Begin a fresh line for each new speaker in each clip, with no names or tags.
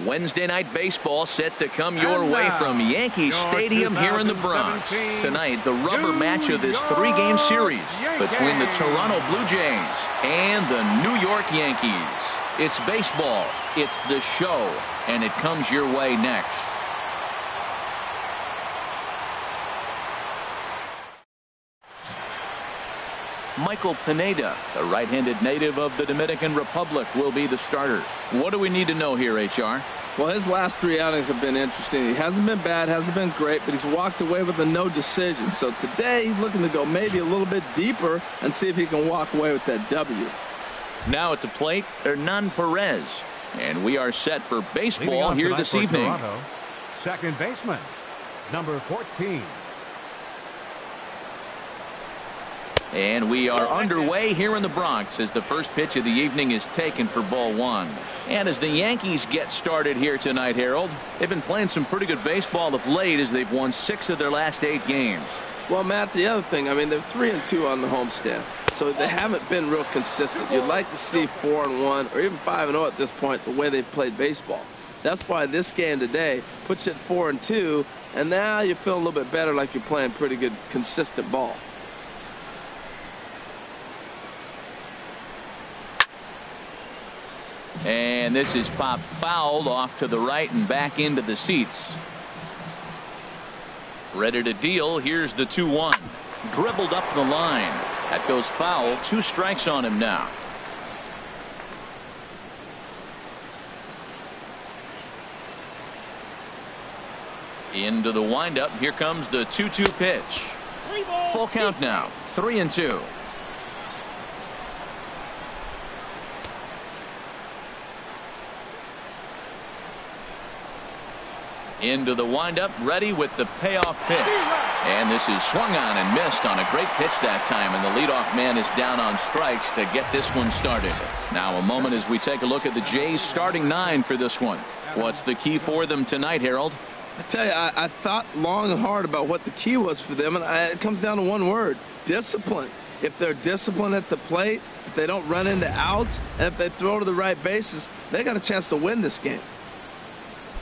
Wednesday night baseball set to come your way from Yankee Stadium here in the Bronx. Tonight, the rubber match of this three-game series between the Toronto Blue Jays and the New York Yankees. It's baseball, it's the show, and it comes your way next. Michael Pineda, the right-handed native of the Dominican Republic, will be the starter. What do we need to know here, HR?
Well, his last three outings have been interesting. He hasn't been bad, hasn't been great, but he's walked away with a no decision. So today he's looking to go maybe a little bit deeper and see if he can walk away with that W.
Now at the plate, Hernan Perez. And we are set for baseball here this evening.
Toronto, second baseman, number 14.
And we are underway here in the Bronx as the first pitch of the evening is taken for ball one. And as the Yankees get started here tonight, Harold, they've been playing some pretty good baseball of late as they've won 6 of their last 8 games.
Well, Matt, the other thing, I mean, they're 3-2 on the homestand, so they haven't been real consistent. You'd like to see 4-1 or even 5-0 at this point, the way they've played baseball. That's why this game today puts you at 4-2, and now you feel a little bit better, like you're playing pretty good, consistent ball.
And this is popped fouled off to the right and back into the seats. Ready to deal. Here's the 2-1. Dribbled up the line. That goes foul. 2 strikes on him now. Into the windup. Here comes the 2-2 pitch. Full count now. 3-2. Into the windup, ready with the payoff pitch. And this is swung on and missed on a great pitch that time, and the leadoff man is down on strikes to get this one started. Now a moment as we take a look at the Jays starting 9 for this one. What's the key for them tonight, Harold?
I tell you, I thought long and hard about what the key was for them, and it comes down to one word: discipline. If they're disciplined at the plate, if they don't run into outs, and if they throw to the right bases, they got a chance to win this game.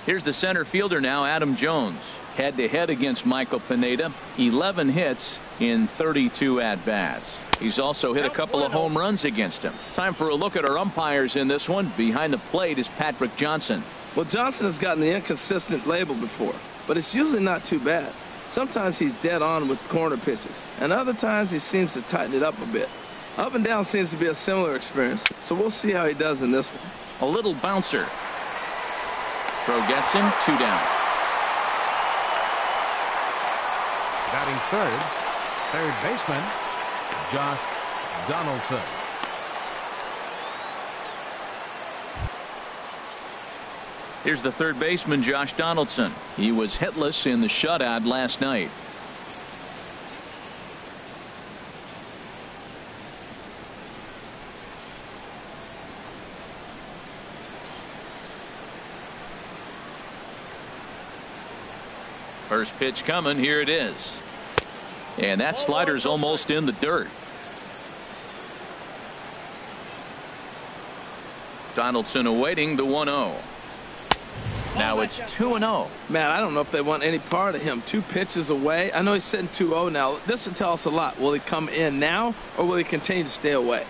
Here's the center fielder now, Adam Jones. Head-to-head against Michael Pineda. 11 hits in 32 at-bats. He's also hit a couple of home runs against him. Time for a look at our umpires in this one. Behind the plate is Patrick Johnson.
Well, Johnson has gotten the inconsistent label before, but it's usually not too bad. Sometimes he's dead on with corner pitches, and other times he seems to tighten it up a bit. Up and down seems to be a similar experience, so we'll see how he does in this one.
A little bouncer. Throw gets him. 2 down.
Batting third baseman, Josh Donaldson.
Here's the third baseman, Josh Donaldson. He was hitless in the shutout last night. First pitch coming. Here it is. And that slider's almost in the dirt. Donaldson awaiting the 1-0. Now it's 2-0.
Man, I don't know if they want any part of him. 2 pitches away. I know he's sitting 2-0 now. This will tell us a lot. Will he come in now, or will he continue to stay away?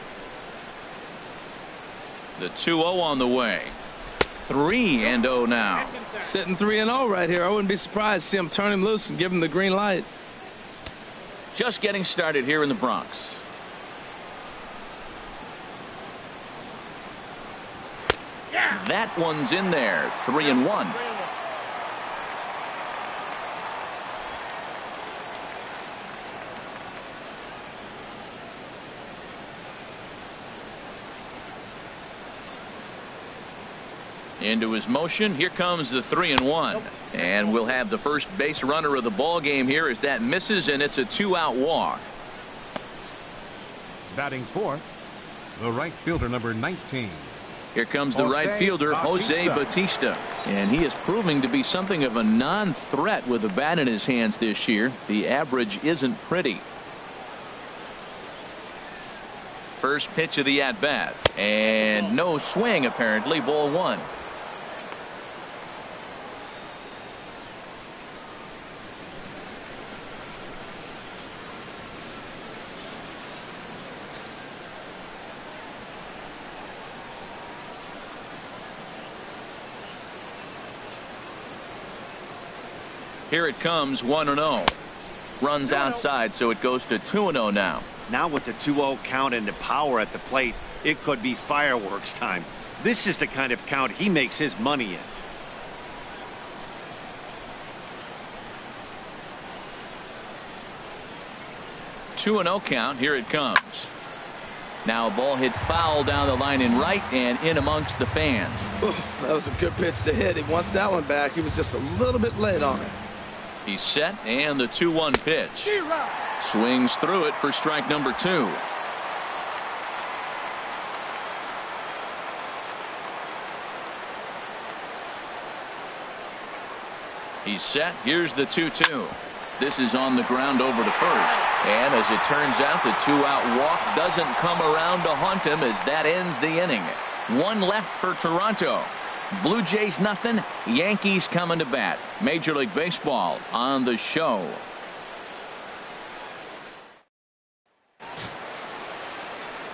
The 2-0 on the way. 3-0 now.
Sitting 3-0 right here. I wouldn't be surprised to see him turn him loose and give him the green light.
Just getting started here in the Bronx. That one's in there. 3-1. Into his motion. Here comes the 3-1. And we'll have the first base runner of the ball game here as that misses, and it's a 2-out walk.
Batting fourth, the right fielder, number 19.
Here comes the right fielder, Jose Bautista. And he is proving to be something of a non-threat with the bat in his hands this year. The average isn't pretty. First pitch of the at-bat. And no swing, apparently. Ball 1. Here it comes, 1-0. Runs outside, so it goes to 2-0 now.
Now with the 2-0 count and the power at the plate, it could be fireworks time. This is the kind of count he makes his money in.
Two 2-0 count. Here it comes. Now a ball hit foul down the line in right and in amongst the fans.
Ooh, that was a good pitch to hit. He wants that one back. He was just a little bit late on it.
He's set, and the 2-1 pitch. Swings through it for strike number 2. He's set. Here's the 2-2. This is on the ground over to first. And as it turns out, the 2-out walk doesn't come around to haunt him as that ends the inning. One left for Toronto. Blue Jays nothing. Yankees coming to bat. Major League Baseball on the show.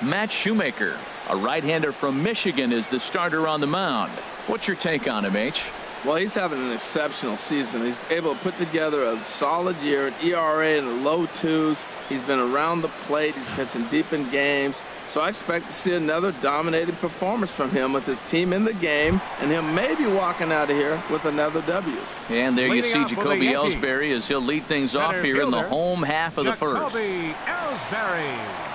Matt Shoemaker, a right-hander from Michigan, is the starter on the mound. What's your take on him, H?
Well, he's having an exceptional season. He's able to put together a solid year, an ERA in the low 2s. He's been around the plate. He's pitching deep in games. So I expect to see another dominating performance from him with his team in the game, and him maybe walking out of here with another W.
And there you see Jacoby Ellsbury as he'll lead things off here in the home half of the first.
Jacoby Ellsbury.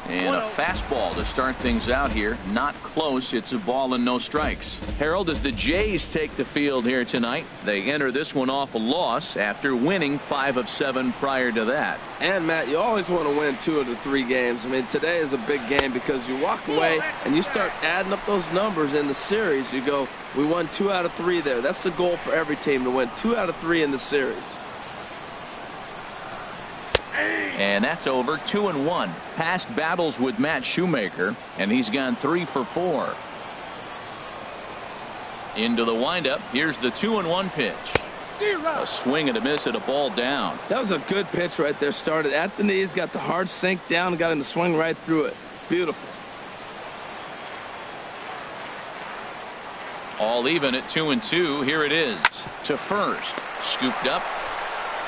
And a fastball to start things out here. Not close. It's a ball and no strikes. Harold, as the Jays take the field here tonight, they enter this one off a loss after winning 5 of 7 prior to that.
And, Matt, you always want to win 2 of the 3 games. I mean, today is a big game because you walk away and you start adding up those numbers in the series. You go, we won 2 out of 3 there. That's the goal for every team, to win 2 out of 3 in the series.
And that's over. 2-1. Past battles with Matt Shoemaker, and he's gone 3 for 4. Into the windup. Here's the 2-1 pitch. A swing and a miss at a ball down.
That was a good pitch right there. Started at the knees, got the hard sink down, and got him to swing right through it. Beautiful.
All even at 2-2. Here it is. To first. Scooped up.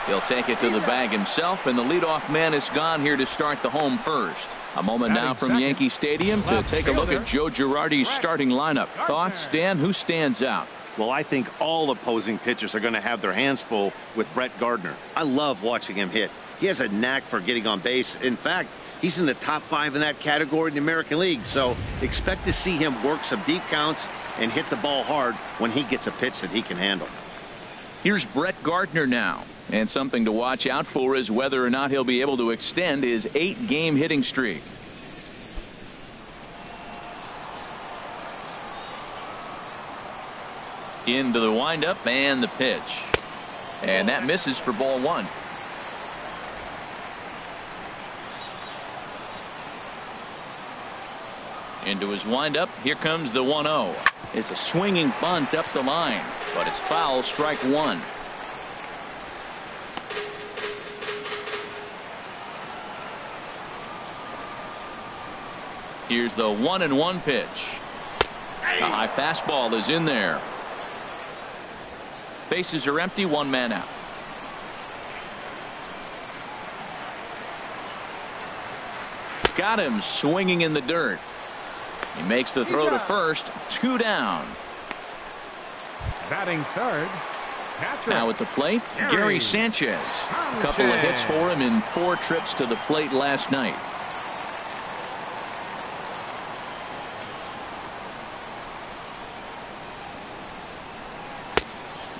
He'll take it to the bag himself, and the leadoff man is gone here to start the home first. A moment now from Yankee Stadium to take a look at Joe Girardi's starting lineup. Thoughts, Dan? Who stands out?
Well, I think all opposing pitchers are going to have their hands full with Brett Gardner. I love watching him hit. He has a knack for getting on base. In fact, he's in the top 5 in that category in the American League. So expect to see him work some deep counts and hit the ball hard when he gets a pitch that he can handle.
Here's Brett Gardner now. And something to watch out for is whether or not he'll be able to extend his 8-game hitting streak. Into the windup and the pitch. And that misses for ball 1. Into his windup. Here comes the 1-0. It's a swinging bunt up the line, but it's foul, strike 1. Here's the 1-1 pitch. The high fastball is in there. Bases are empty, 1 man out. Got him swinging in the dirt. He makes the throw to first. 2 down.
Batting third. Catcher.
Now at the plate, Gary Sanchez. A couple of hits for him in 4 trips to the plate last night.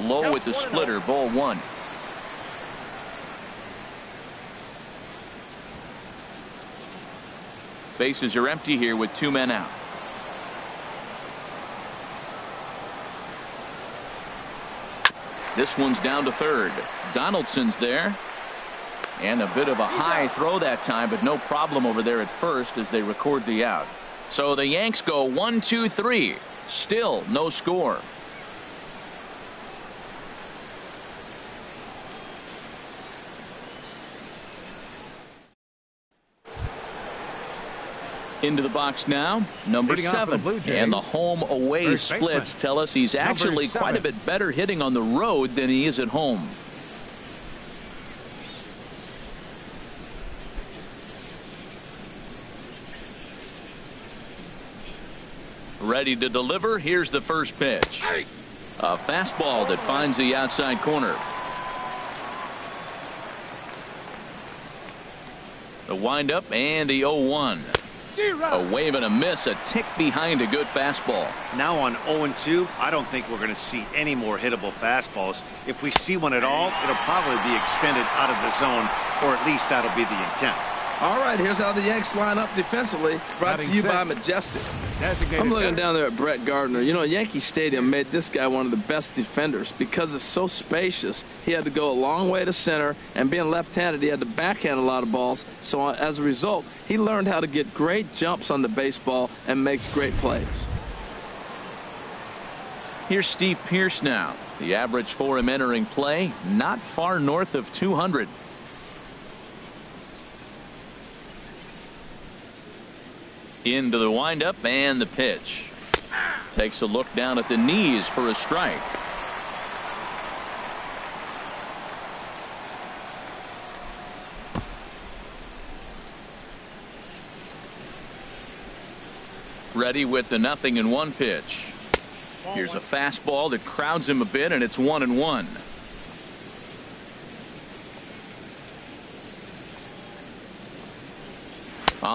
Low with the splitter, ball 1. Bases are empty here with 2 men out. This one's down to third. Donaldson's there. And a bit of a high throw that time, but no problem over there at first as they record the out. So the Yanks go 1, 2, 3. Still no score. Into the box now, number 7. And the home-away splits tell us he's actually quite a bit better hitting on the road than he is at home. Ready to deliver. Here's the first pitch. A fastball that finds the outside corner. The windup and the 0-1. A wave and a miss, a tick behind a good fastball.
Now on 0-2, I don't think we're going to see any more hittable fastballs. If we see one at all, it'll probably be extended out of the zone, or at least that'll be the intent.
All right, here's how the Yanks line up defensively. Brought to you by Majestic. I'm looking down there at Brett Gardner. You know, Yankee Stadium made this guy one of the best defenders because it's so spacious. He had to go a long way to center, and being left-handed, he had to backhand a lot of balls. So as a result, he learned how to get great jumps on the baseball and makes great plays.
Here's Steve Pearce now. The average for him entering play, not far north of 200. Into the windup and the pitch. Takes a look down at the knees for a strike. Ready with the 0-1 pitch. Here's a fastball that crowds him a bit, and it's 1-1.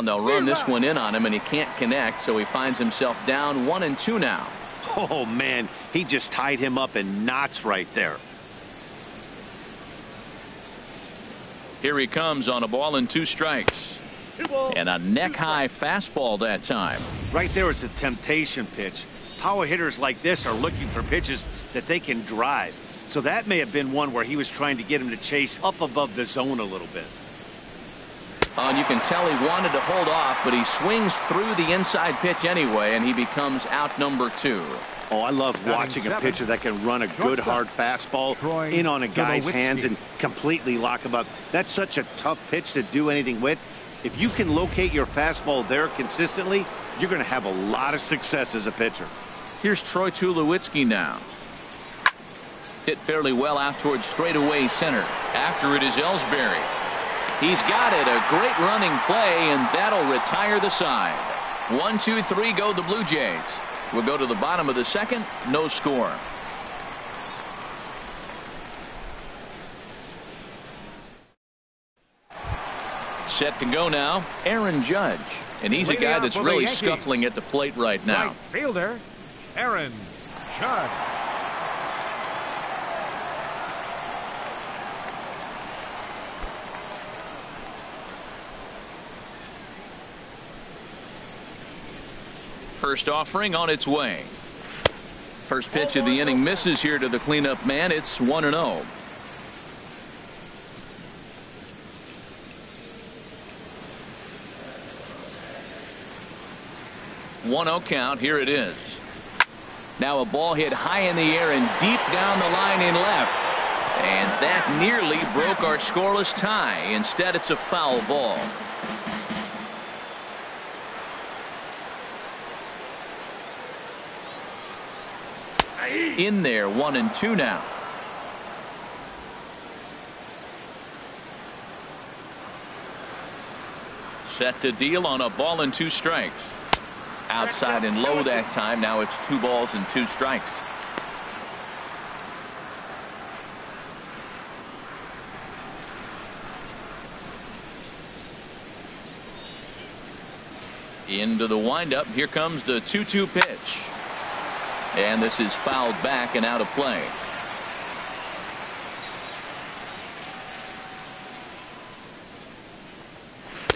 They'll run this one in on him, and he can't connect, so he finds himself down 1-2 now.
Oh, man, he just tied him up in knots right there.
Here he comes on a ball and 2 strikes. And a neck-high fastball that time.
Right there is a temptation pitch. Power hitters like this are looking for pitches that they can drive. So that may have been one where he was trying to get him to chase up above the zone a little bit.
And you can tell he wanted to hold off, but he swings through the inside pitch anyway, and he becomes out number 2.
Oh, I love watching a pitcher that can run a good hard fastball in on a guy's hands and completely lock him up. That's such a tough pitch to do anything with. If you can locate your fastball there consistently, you're going to have a lot of success as a pitcher.
Here's Troy Tulowitzki now. Hit fairly well out towards straightaway center. After it is Ellsbury. He's got it. A great running play, and that'll retire the side. 1, 2, 3 go the Blue Jays. We'll go to the bottom of the second. No score. Set to go now, Aaron Judge. And he's a guy that's really scuffling at the plate right now.
Right fielder, Aaron Judge.
First offering on its way. First pitch of the inning misses here to the cleanup man. It's 1-0. One-0 count. Here it is. Now a ball hit high in the air and deep down the line in left. And that nearly broke our scoreless tie. Instead, it's a foul ball. In there, 1-2 now. Set to deal on a ball and 2 strikes. Outside and low that time. Now it's 2 balls and 2 strikes. Into the windup. Here comes the 2-2 pitch. And this is fouled back and out of play.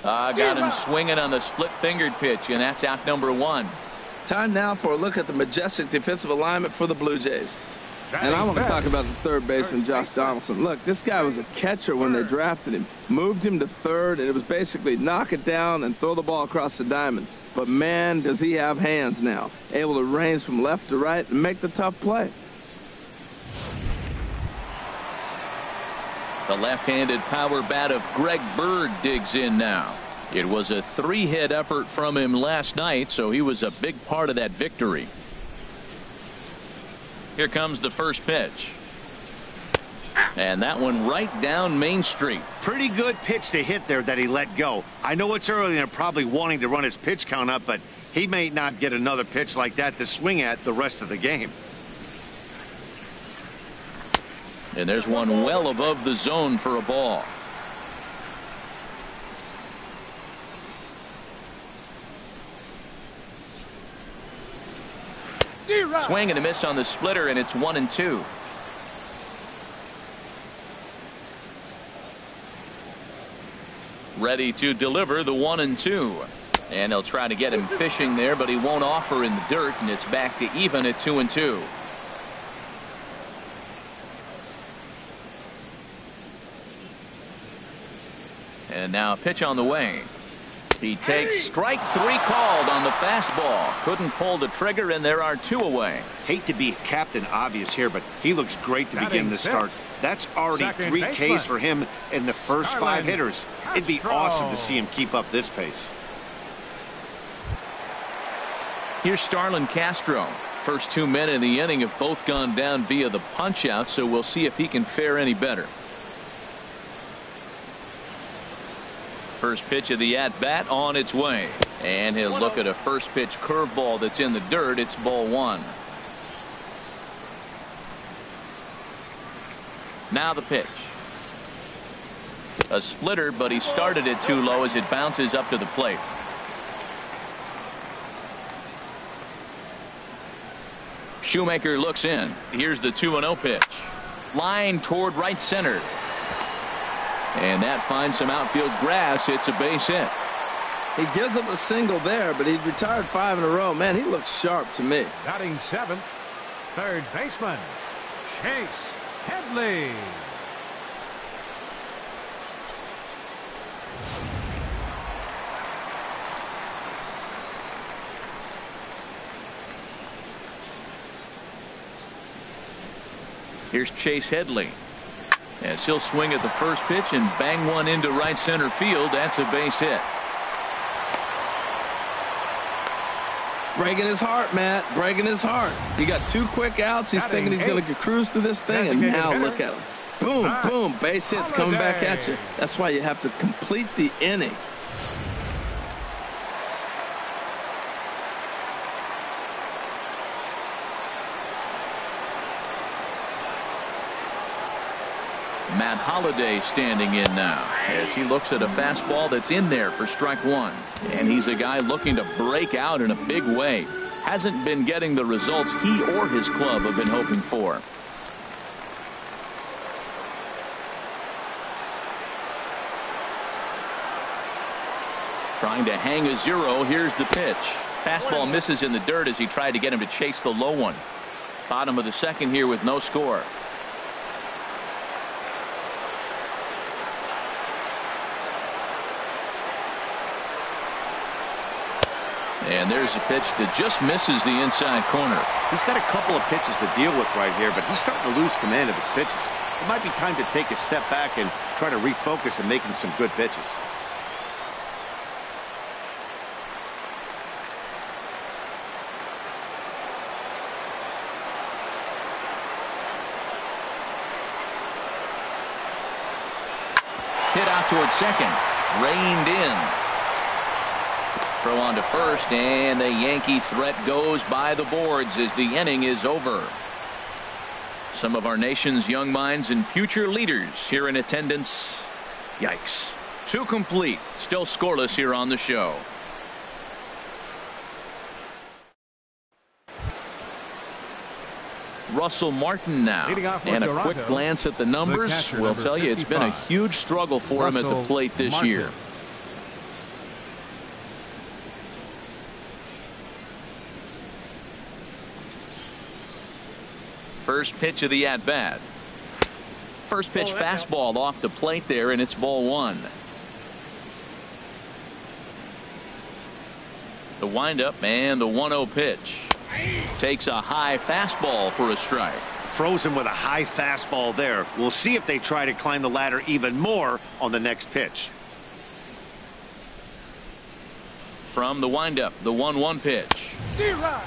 Got him swinging on the split-fingered pitch, and that's out number 1.
Time now for a look at the majestic defensive alignment for the Blue Jays. And I want to talk about the third baseman, Josh Donaldson. Look, this guy was a catcher when they drafted him. Moved him to third, and it was basically knock it down and throw the ball across the diamond. But, man, does he have hands now. Able to range from left to right and make the tough play.
The left-handed power bat of Greg Bird digs in now. It was a 3-hit effort from him last night, so he was a big part of that victory. Here comes the first pitch. And that one right down Main Street.
Pretty good pitch to hit there that he let go. I know it's early and probably wanting to run his pitch count up, but he may not get another pitch like that to swing at the rest of the game.
And there's one well above the zone for a ball. Swing and a miss on the splitter, and it's 1-2. Ready to deliver the 1-2. And he'll try to get him fishing there, but he won't offer in the dirt, and it's back to even at 2-2. And now a pitch on the way. He takes strike 3 called on the fastball. Couldn't pull the trigger, and there are 2 away.
Hate to be Captain Obvious here, but he looks great to begin the start. That's already 3 Ks for him in the first 5 hitters. It'd be awesome to see him keep up this pace.
Here's Starlin Castro. First 2 men in the inning have both gone down via the punch out, so we'll see if he can fare any better. First pitch of the at-bat on its way. And he'll look at a first pitch curveball that's in the dirt. It's ball 1. Now the pitch. A splitter, but he started it too low as it bounces up to the plate. Shoemaker looks in. Here's the 2-0 pitch. Line toward right center. And that finds some outfield grass. It's a base hit.
He gives up a single there, but he's retired 5 in a row. Man, he looks sharp to me.
Batting 7th, third baseman, Chase Headley.
Here's Chase Headley. As he'll swing at the first pitch and bang one into right center field. That's a base hit.
Breaking his heart, Matt. Breaking his heart. He got 2 quick outs. He's thinking he's going to cruise through this thing, and now look at him. Boom, boom. Base hits coming back at you. That's why you have to complete the inning.
Matt Holliday standing in now as he looks at a fastball that's in there for strike 1. And he's a guy looking to break out in a big way. Hasn't been getting the results he or his club have been hoping for. Trying to hang a 0. Here's the pitch. Fastball misses in the dirt as he tried to get him to chase the low one. Bottom of the 2nd here with no score. And there's a pitch that just misses the inside corner.
He's got a couple of pitches to deal with right here, but he's starting to lose command of his pitches. It might be time to take a step back and try to refocus and making some good pitches.
Hit out toward second. Reined in. Throw on to first, and the Yankee threat goes by the boards as the inning is over. Some of our nation's young minds and future leaders here in attendance. Yikes. 2 complete. Still scoreless here on the show. Russell Martin now, and a quick glance at the numbers will tell you it's been a huge struggle for him at the plate this year. First pitch of the at-bat. First pitch fastball off the plate there, and it's ball 1. The windup and the 1-0 pitch. Takes a high fastball for a strike.
Froze him with a high fastball there. We'll see if they try to climb the ladder even more on the next pitch.
from the windup, the 1-1 pitch.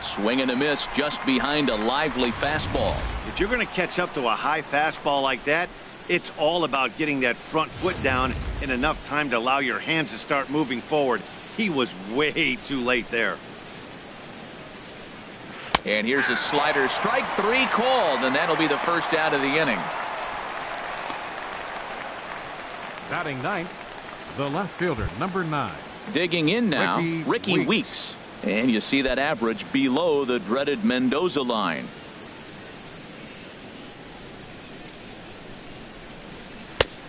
Swing and a miss just behind a lively fastball.
If you're going to catch up to a high fastball like that, it's all about getting that front foot down in enough time to allow your hands to start moving forward. He was way too late there.
And here's a slider. Strike 3 called, and that'll be the first out of the inning.
Batting ninth, the left fielder, number 9.
Digging in now, Ricky Weeks. And you see that average below the dreaded Mendoza line.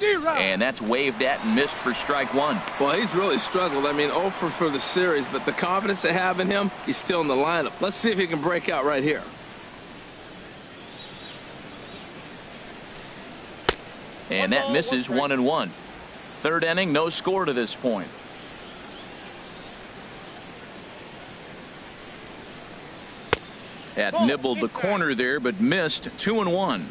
And that's waved at and missed for strike 1.
Well, he's really struggled. I mean, 0 for the series, but the confidence they have in him, he's still in the lineup. Let's see if he can break out right here.
And that misses 1-1. Third inning, no score to this point. That nibbled the corner there, but missed. 2-1.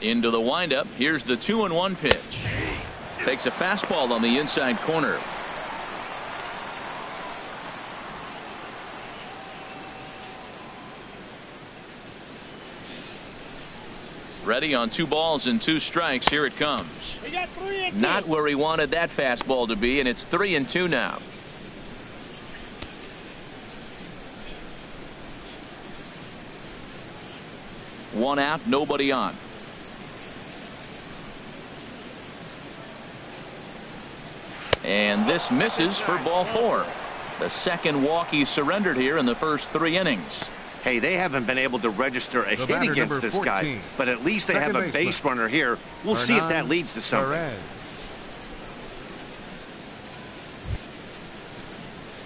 Into the windup. Here's the 2-1 pitch. Takes a fastball on the inside corner. Ready on 2 balls and 2 strikes. Here it comes. Not where he wanted that fastball to be, and it's 3-2 now. One out, nobody on. And this misses for ball 4. The second walk he surrendered here in the first 3 innings.
Hey, they haven't been able to register a hit against this guy, but at least they have a base runner here. We'll see if that leads to something.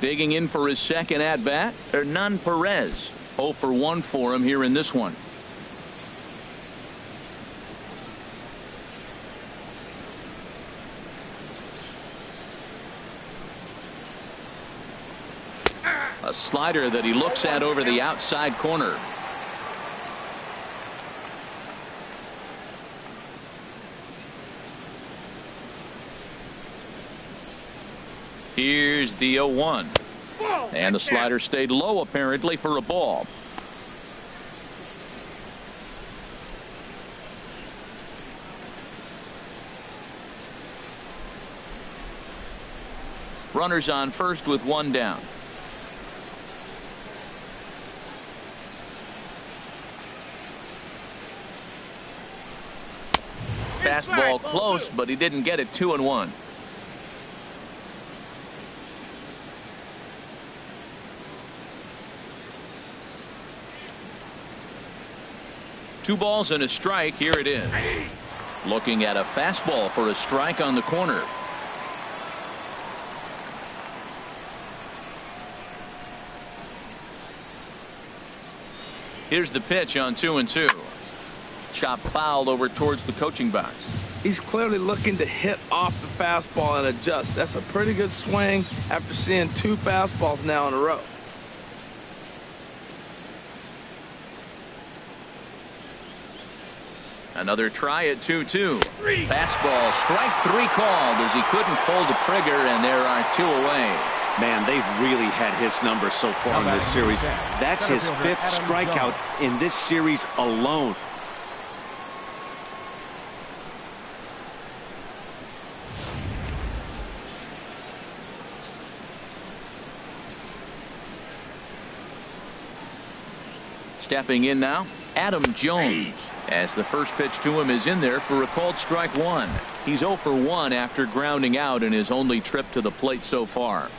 Digging in for his second at bat, Hernan Perez. 0 for 1 for him here in this one. A slider that he looks at over the outside corner. Here's the 0-1. And the slider stayed low apparently for a ball. Runners on first with 1 down. Fastball close, but he didn't get it. 2-1. Two balls and a strike. Here it is. Looking at a fastball for a strike on the corner. Here's the pitch on 2-2. Chop fouled over towards the coaching box.
He's clearly looking to hit off the fastball and adjust. That's a pretty good swing after seeing 2 fastballs now in a row.
Another try at 2-2. Fastball, strike 3 called as he couldn't pull the trigger, and there are 2 away.
Man, they've really had his number so far in this series. That's his 5th strikeout in this series alone.
Stepping in now, Adam Jones, as the first pitch to him is in there for a called strike 1. He's 0 for 1 after grounding out in his only trip to the plate so far.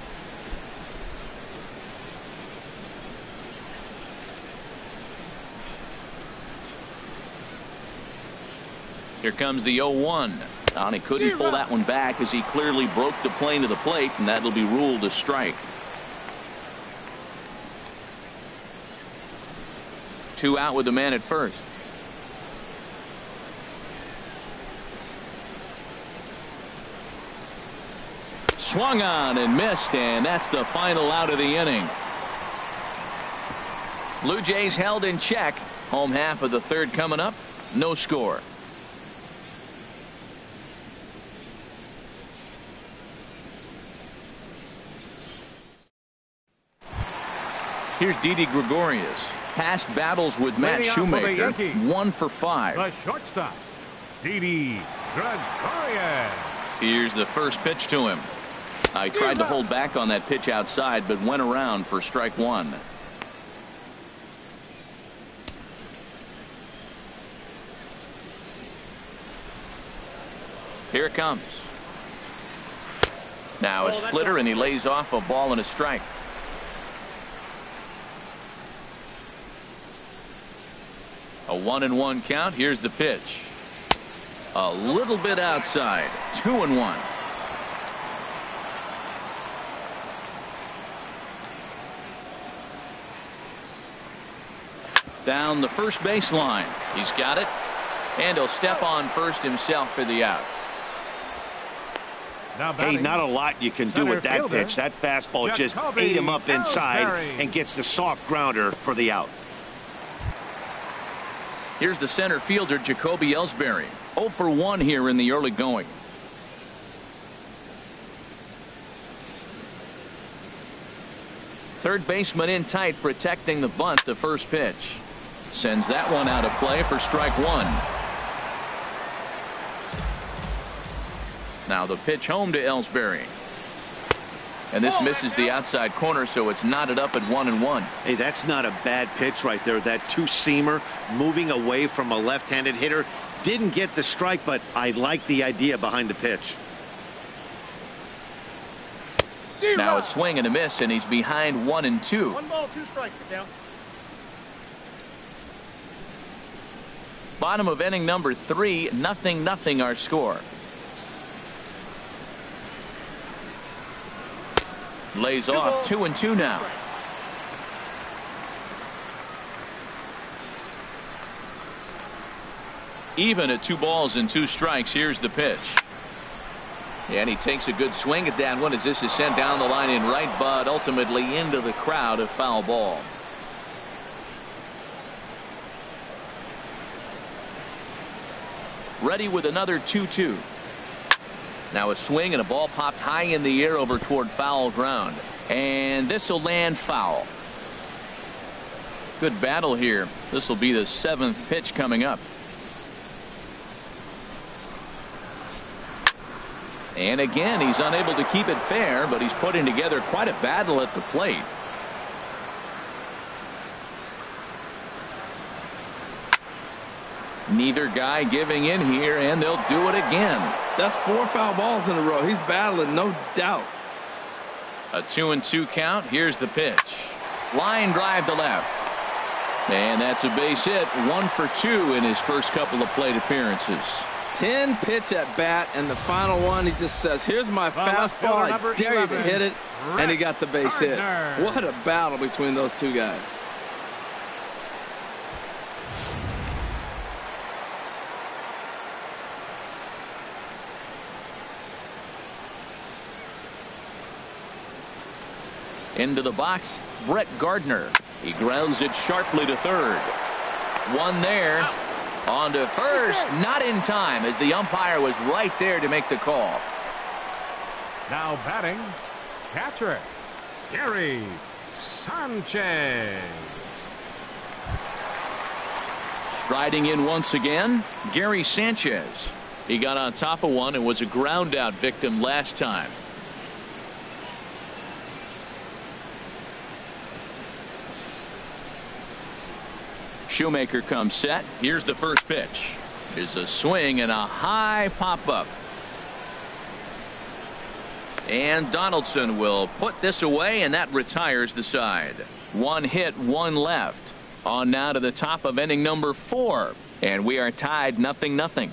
Here comes the 0-1. And he couldn't pull that one back as he clearly broke the plane to the plate, and that'll be ruled a strike. 2 out with the man at first. Swung on and missed, and that's the final out of the inning. Blue Jays held in check. Home half of the 3rd coming up. No score. Here's Didi Gregorius. Past battles with Matt Shoemaker, 1 for 5.
The shortstop, Didi Gregorius.
Here's the first pitch to him. I tried to hold back on that pitch outside, but went around for strike 1. Here it comes. Now a splitter, and he lays off a ball and a strike. A 1-1 count. Here's the pitch. A little bit outside. 2-1. Down the first baseline. He's got it. And he'll step on first himself for the out.
Hey, not a lot you can do with that pitch. That fastball just ate him up inside and gets the soft grounder for the out.
Here's the center fielder, Jacoby Ellsbury. 0 for 1 here in the early going. Third baseman in tight, protecting the bunt. The first pitch sends that one out of play for strike 1. Now the pitch home to Ellsbury. And this misses the outside corner, so it's knotted up at 1-1.
Hey, that's not a bad pitch right there. That two-seamer moving away from a left-handed hitter. Didn't get the strike, but I like the idea behind the pitch.
Now a swing and a miss, and he's behind 1-2.
1 ball, 2 strikes. Get down.
Bottom of inning number 3, 0-0 our score. Lays off 2-2 now. Even at 2 balls and 2 strikes. Here's the pitch. And he takes a good swing at that one as this is sent down the line in right, but ultimately into the crowd, a foul ball. Ready with another 2-2. Now a swing and a ball popped high in the air over toward foul ground. And this will land foul. Good battle here. This will be the 7th pitch coming up. And again, he's unable to keep it fair, but he's putting together quite a battle at the plate. Neither guy giving in here, and they'll do it again.
That's 4 foul balls in a row. He's battling, no doubt.
A 2-2 count. Here's the pitch. Line drive to left. And that's a base hit. 1 for 2 in his first couple of plate appearances.
10 pitch at bat, and the final one, he just says, here's my fastball. I dare you to hit it. And he got the base hit. What a battle between those two guys.
Into the box, Brett Gardner. He grounds it sharply to third. One there. On to first. Not in time, as the umpire was right there to make the call.
Now batting, catcher, Gary Sanchez.
Striding in once again, Gary Sanchez. He got on top of one and was a ground out victim last time. Shoemaker comes set. Here's the first pitch. There's a swing and a high pop up. And Donaldson will put this away, and that retires the side. 1 hit, 1 left. On now to the top of inning number 4. And we are tied 0-0.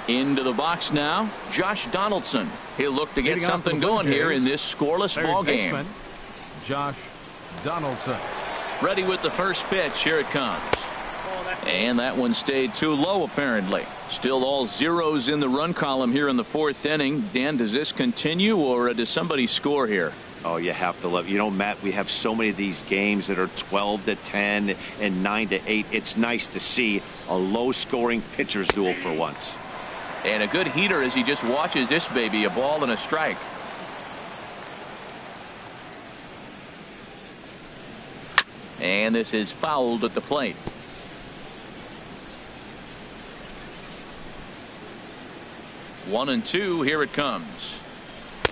Into the box now, Josh Donaldson. He'll look to get something going here in this scoreless ball game.
Josh Donaldson.
Ready with the first pitch. Here it comes. And that one stayed too low, apparently. Still all zeros in the run column here in the 4th inning. Dan, does this continue, or does somebody score here?
Oh, you have to love. You know, Matt, we have so many of these games that are 12-10 and 9-8. It's nice to see a low-scoring pitcher's duel for once.
And a good heater as he just watches this baby. A ball and a strike. And this is fouled at the plate. One and two. Here it comes.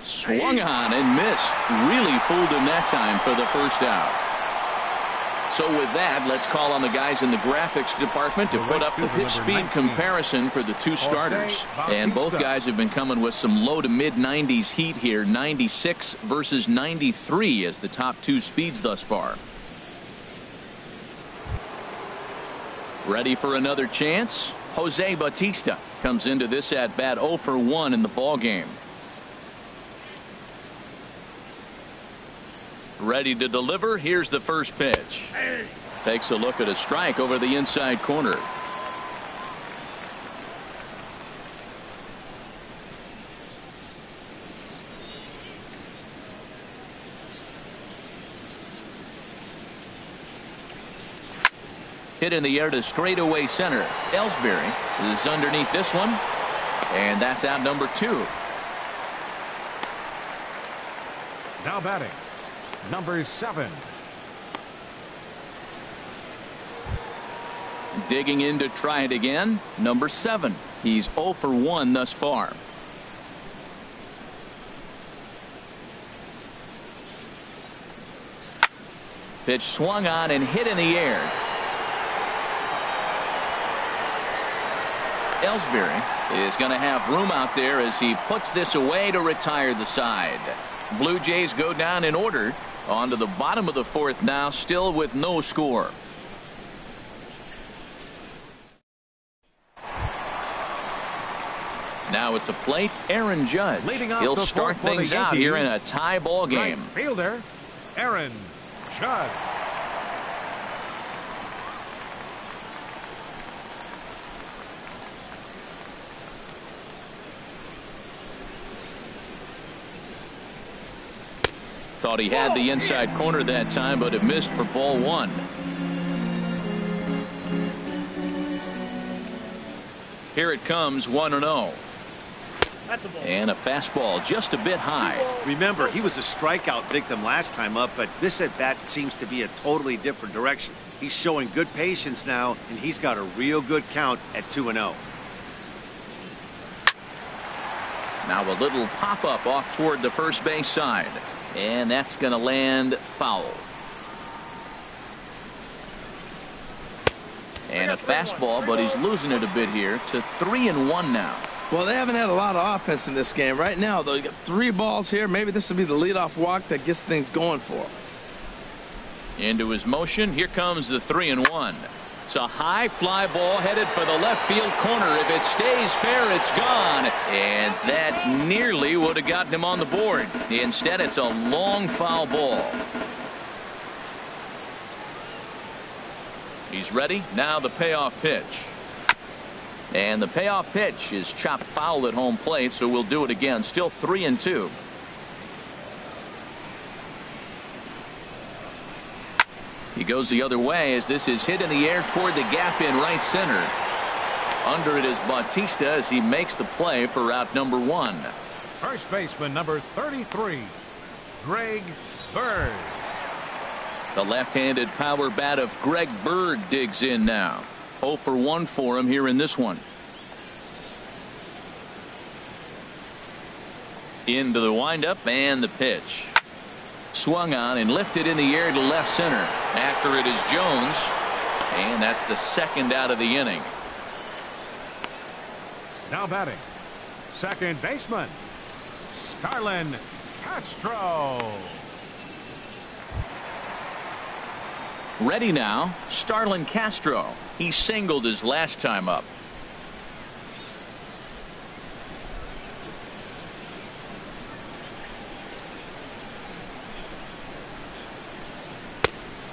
Swung on and missed. Really fooled him that time for the first out. So with that, let's call on the guys in the graphics department to put up the pitch speed comparison for the two starters. And both guys have been coming with some low to mid 90s heat here. 96 versus 93 as the top two speeds thus far. Ready for another chance? Jose Bautista comes into this at bat 0 for 1 in the ball game. Ready to deliver. Here's the first pitch. Takes a look at a strike over the inside corner. Hit in the air to straightaway center. Ellsbury is underneath this one, and that's out number 2.
Now batting, number 7.
Digging in to try it again, number 7. He's 0 for 1 thus far. Pitch swung on and hit in the air. Ellsbury is going to have room out there as he puts this away to retire the side. Blue Jays go down in order. On to the bottom of the 4th now, still with no score. Now at the plate, Aaron Judge. He'll start things out here in a tie ball game.
Right fielder, Aaron Judge.
Thought he had the inside corner that time, but it missed for ball 1. Here it comes, 1-0. And a fastball just a bit high.
Remember, he was a strikeout victim last time up, but this at bat seems to be a totally different direction. He's showing good patience now, and he's got a real good count at 2-0.
Now a little pop-up off toward the first base side. And that's going to land foul. And a fastball, but he's losing it a bit here to 3-1 now.
Well, they haven't had a lot of offense in this game. Right now, though, you got 3 balls here. Maybe this will be the leadoff walk that gets things going for him.
Into his motion. Here comes the 3-1. It's a high fly ball headed for the left field corner. If it stays fair, it's gone. And that nearly would have gotten him on the board. Instead, it's a long foul ball. He's ready. Now the payoff pitch. And the payoff pitch is chopped foul at home plate, so we'll do it again. Still 3-2. He goes the other way as this is hit in the air toward the gap in right center. Under it is Bautista as he makes the play for out number 1.
First baseman number 33, Greg Bird.
The left-handed power bat of Greg Bird digs in now. 0 for 1 for him here in this one. Into the windup and the pitch. Swung on and lifted in the air to left center. After it is Jones, and that's the second out of the inning.
Now batting, second baseman, Starlin Castro.
Ready now, Starlin Castro. He singled his last time up.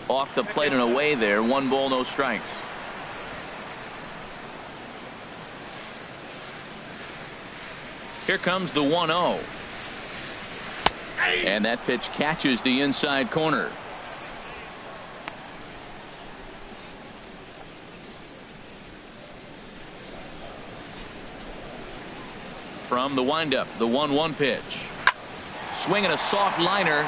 Off the plate and away there. 1 ball, no strikes. Here comes the 1-0. And that pitch catches the inside corner. From the windup, the 1-1 pitch. Swinging a soft liner.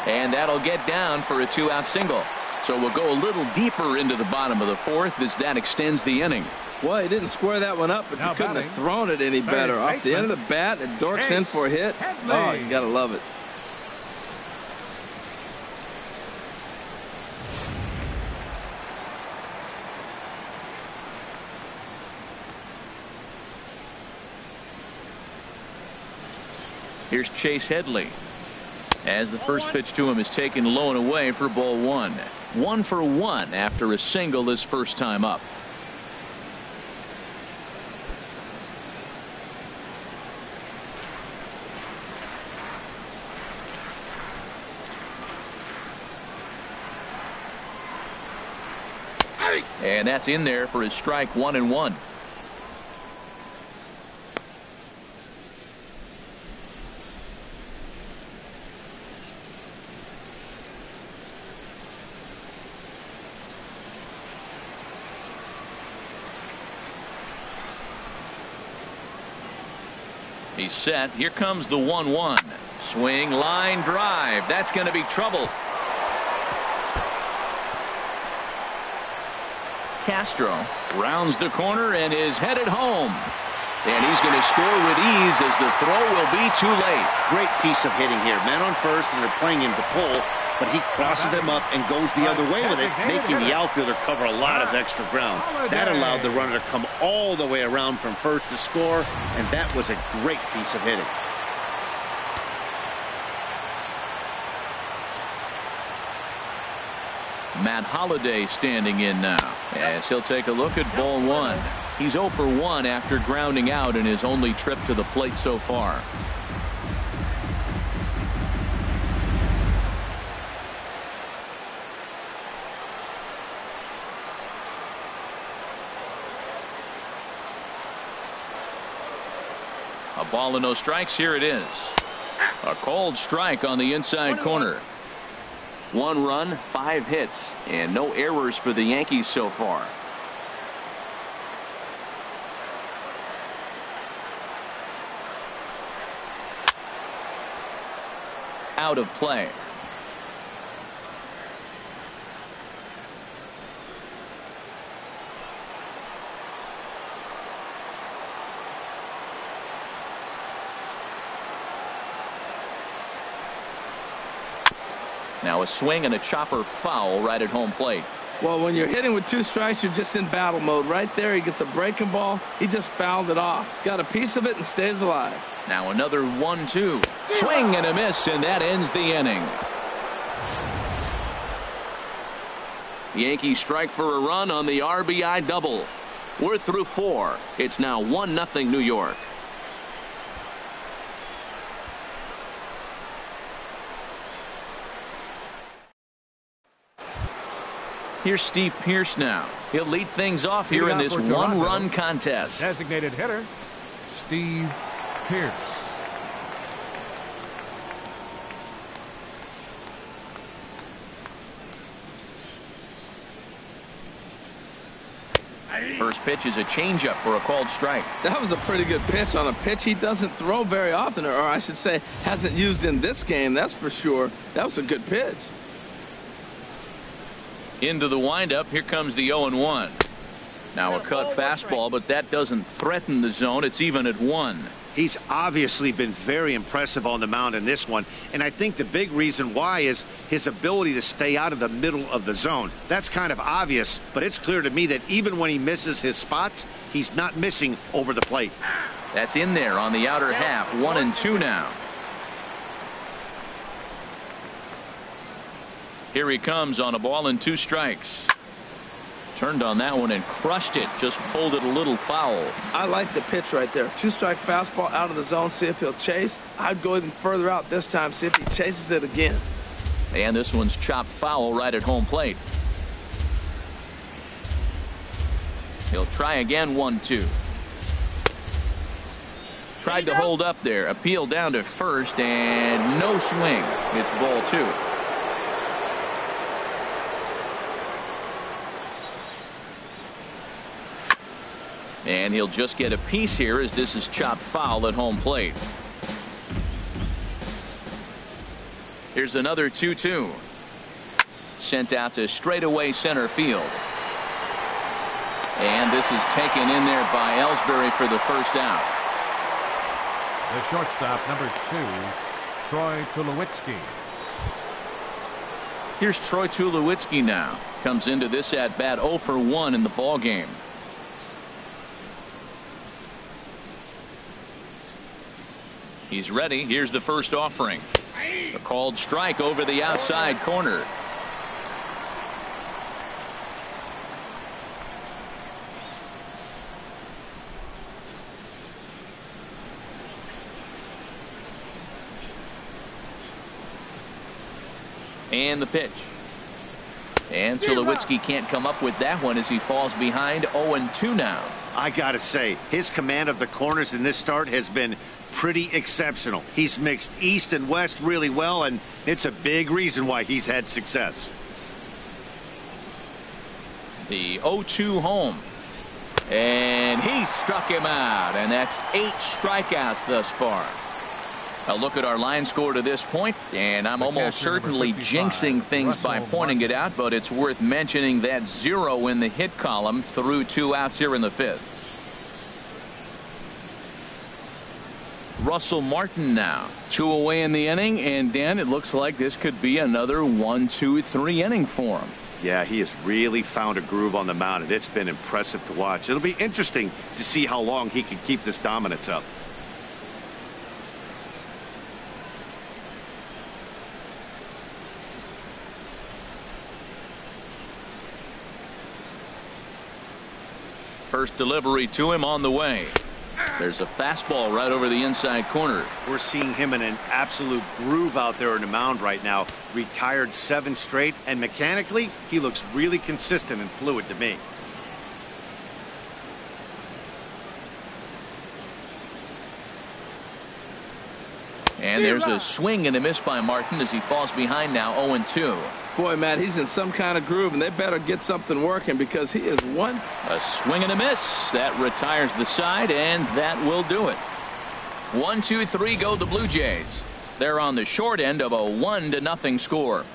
And that'll get down for a 2-out single. So we'll go a little deeper into the bottom of the fourth as that extends the inning.
Well, he didn't square that one up, but you couldn't have thrown it any better. Off the end of the bat, it dorks in for a hit. Oh, you got to love it.
Here's Chase Headley as the first pitch to him is taken low and away for ball one. 1 for 1 after a single his first time up. And that's in there for his strike. 1-1. He's set. Here comes the 1-1. Swing, line drive. That's going to be trouble. Castro rounds the corner and is headed home. And he's going to score with ease as the throw will be too late.
Great piece of hitting here. Man on first, and they're playing him to pull, but he crosses them up and goes the other way with it, making the outfielder cover a lot of extra ground. That allowed the runner to come all the way around from first to score, and that was a great piece of hitting.
Matt Holliday standing in now as he'll take a look at ball one. He's 0 for 1 after grounding out in his only trip to the plate so far. A ball and no strikes. Here it is. A cold strike on the inside corner. 1 run, 5 hits, and no errors for the Yankees so far. Out of play. Now a swing and a chopper foul right at home plate.
Well, when you're hitting with 2 strikes, you're just in battle mode. Right there, he gets a breaking ball. He just fouled it off. Got a piece of it and stays alive.
Now another 1-2. Swing and a miss, and that ends the inning. The Yankees strike for a run on the RBI double. We're through 4. It's now 1-0 New York. Here's Steve Pearce now. He'll lead things off here in this 1-run contest.
Designated hitter, Steve Pearce.
First pitch is a changeup for a called strike.
That was a pretty good pitch on a pitch he doesn't throw very often, or I should say hasn't used in this game, that's for sure. That was a good pitch.
Into the windup. Here comes the 0-1. Now a cut fastball, but that doesn't threaten the zone. It's even at 1.
He's obviously been very impressive on the mound in this one, and I think the big reason why is his ability to stay out of the middle of the zone. That's kind of obvious, but it's clear to me that even when he misses his spots, he's not missing over the plate.
That's in there on the outer half. 1-2 now. Here he comes on a ball and 2 strikes. Turned on that one and crushed it. Just pulled it a little foul.
I like the pitch right there. 2-strike fastball out of the zone. See if he'll chase. I'd go even further out this time. See if he chases it again.
And this one's chopped foul right at home plate. He'll try again. 1-2. Tried to hold up there. Appeal down to first and no swing. It's ball 2. And he'll just get a piece here as this is chopped foul at home plate. Here's another 2-2. sent out to straightaway center field. And this is taken in there by Ellsbury for the first out.
The shortstop, number 2, Troy Tulowitzki.
Here's Troy Tulowitzki now. Comes into this at bat 0 for 1 in the ball game. He's ready. Here's the first offering. A called strike over the outside corner. And the pitch. And Tulowitzki can't come up with that one as he falls behind 0-2 now.
I gotta say, his command of the corners in this start has been pretty exceptional. He's mixed east and west really well, and it's a big reason why he's had success.
The 0-2 home. And he struck him out, and that's 8 strikeouts thus far. A look at our line score to this point, and I'm almost certainly jinxing things by pointing it out, but it's worth mentioning that 0 in the hit column through 2 outs here in the 5th. Russell Martin now 2 away in the inning, and Dan, it looks like this could be another 1-2-3 inning for him.
Yeah, he has really found a groove on the mound, and it's been impressive to watch. It'll be interesting to see how long he can keep this dominance up.
First delivery to him on the way. There's a fastball right over the inside corner.
We're seeing him in an absolute groove out there in the mound right now. Retired 7 straight, and mechanically, he looks really consistent and fluid to me.
And there's a swing and a miss by Martin as he falls behind now 0-2.
Boy, Matt, he's in some kind of groove, and they better get something working because he is one.
A swing and a miss. That retires the side, and that will do it. 1-2-3 go the Blue Jays. They're on the short end of a 1-0 score.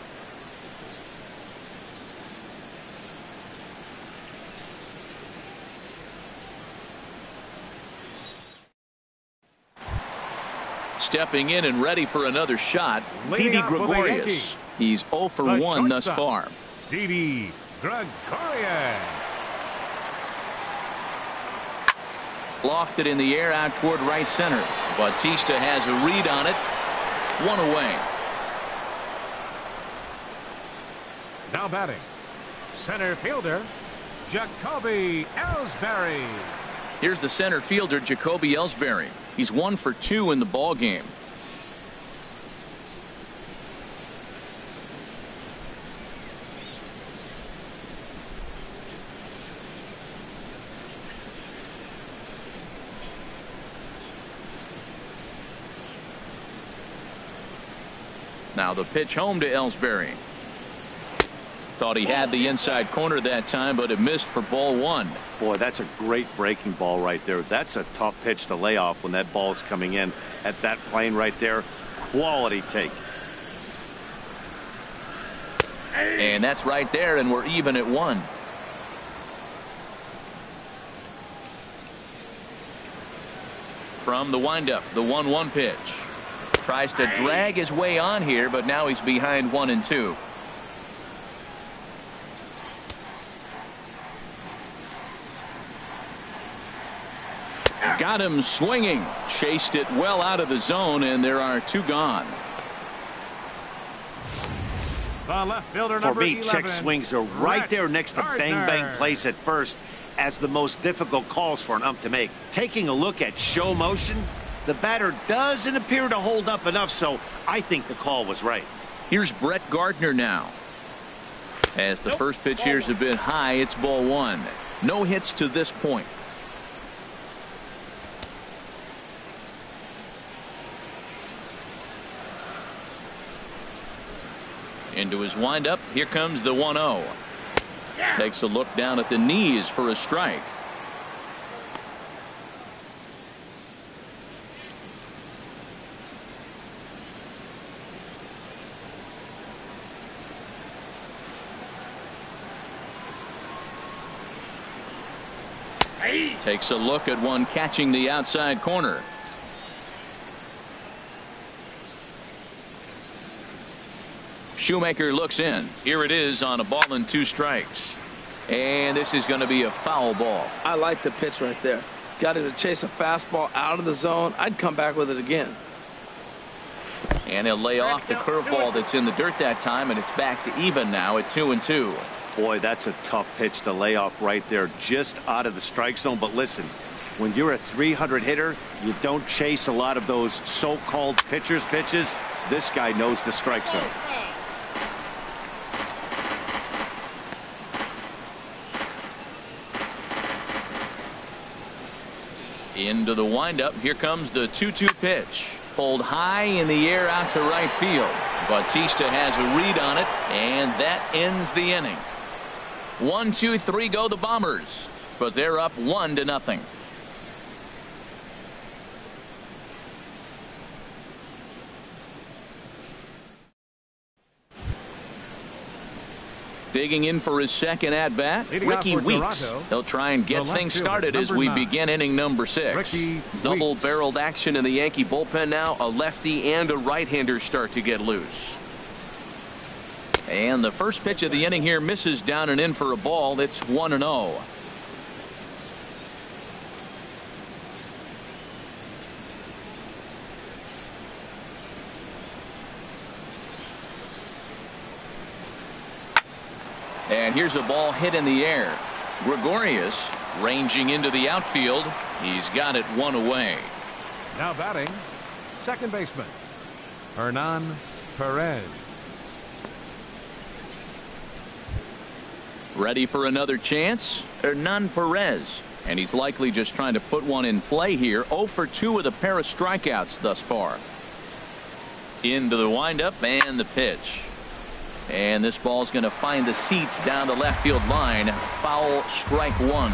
Stepping in and ready for another shot, Didi Gregorius. He's 0 for 1 thus far.
Didi Gregorius.
Lofted in the air out toward right center. Bautista has a read on it. 1 away.
Now batting, center fielder Jacoby Ellsbury.
Here's the center fielder, Jacoby Ellsbury. He's 1 for 2 in the ball game. Now the pitch home to Ellsbury. Thought he had the inside corner that time, but it missed for ball 1.
Boy, that's a great breaking ball right there. That's a tough pitch to lay off when that ball is coming in at that plane right there. Quality take.
And that's right there, and we're even at 1. From the windup, the 1-1 pitch. Tries to drag his way on here, but now he's behind 1-2. Got him swinging. Chased it well out of the zone, and there are 2 gone.
The left fielder,
For me,
11,
check swings are right there next to bang bang plays at first as the most difficult calls for an ump to make. Taking a look at show motion, the batter doesn't appear to hold up enough, so I think the call was right.
Here's Brett Gardner now. As the first pitch here's a bit high, it's ball 1. No hits to this point. Into his windup. Here comes the 1-0. Takes a look down at the knees for a strike. Takes a look at one catching the outside corner. Shoemaker looks in. Here it is on a ball and 2 strikes. And this is going to be a foul ball.
I like the pitch right there. Got him to chase a fastball out of the zone. I'd come back with it again.
And he'll lay off the curveball that's in the dirt that time, and it's back to even now at 2-2.
Boy, that's a tough pitch to lay off right there, just out of the strike zone. But listen, when you're a 300 hitter, you don't chase a lot of those so-called pitcher's pitches. This guy knows the strike zone.
Into the windup. Here comes the 2-2 pitch. Pulled high in the air out to right field. Bautista has a read on it, and that ends the inning. 1, 2, 3 go the Bombers, but they're up 1-0. Digging in for his second at-bat, Ricky Weeks. He'll try and get things started as we begin inning number 6. Double-barreled action in the Yankee bullpen now. A lefty and a right-hander start to get loose. And the first pitch of the inning here misses down and in for a ball. It's 1-0. And here's a ball hit in the air. Gregorius ranging into the outfield. He's got it 1 away.
Now batting, second baseman, Hernan Perez.
Ready for another chance? Hernan Perez. And he's likely just trying to put one in play here. 0 for 2 with a pair of strikeouts thus far. Into the windup and the pitch. And this ball's going to find the seats down the left field line. Foul, strike 1.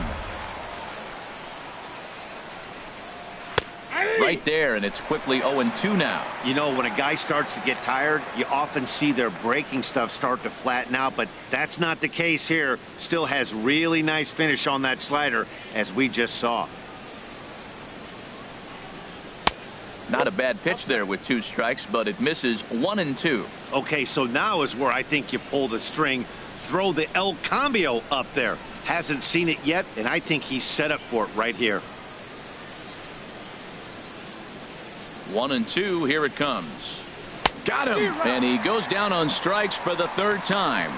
Right there, and it's quickly 0-2 now.
You know, when a guy starts to get tired, you often see their breaking stuff start to flatten out, but that's not the case here. Still has really nice finish on that slider, as we just saw.
Not a bad pitch there with 2 strikes, but it misses 1-2.
Okay, so now is where I think you pull the string. Throw the El Cambio up there. Hasn't seen it yet, and I think he's set up for it right here.
1-2. Here it comes. Got him. And he goes down on strikes for the 3rd time.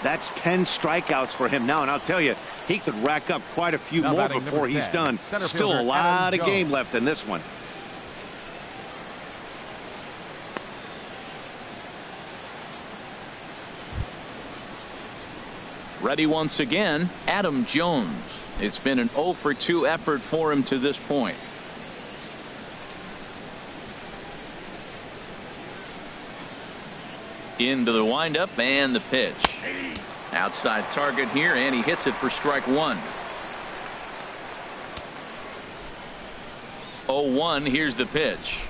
That's 10 strikeouts for him now, and I'll tell you, he could rack up quite a few more before he's done. Still a lot of game left in this one.
Ready once again, Adam Jones. It's been an 0 for 2 effort for him to this point. Into the windup and the pitch. Outside target here, and he hits it for strike 1. 0-1. Here's the pitch.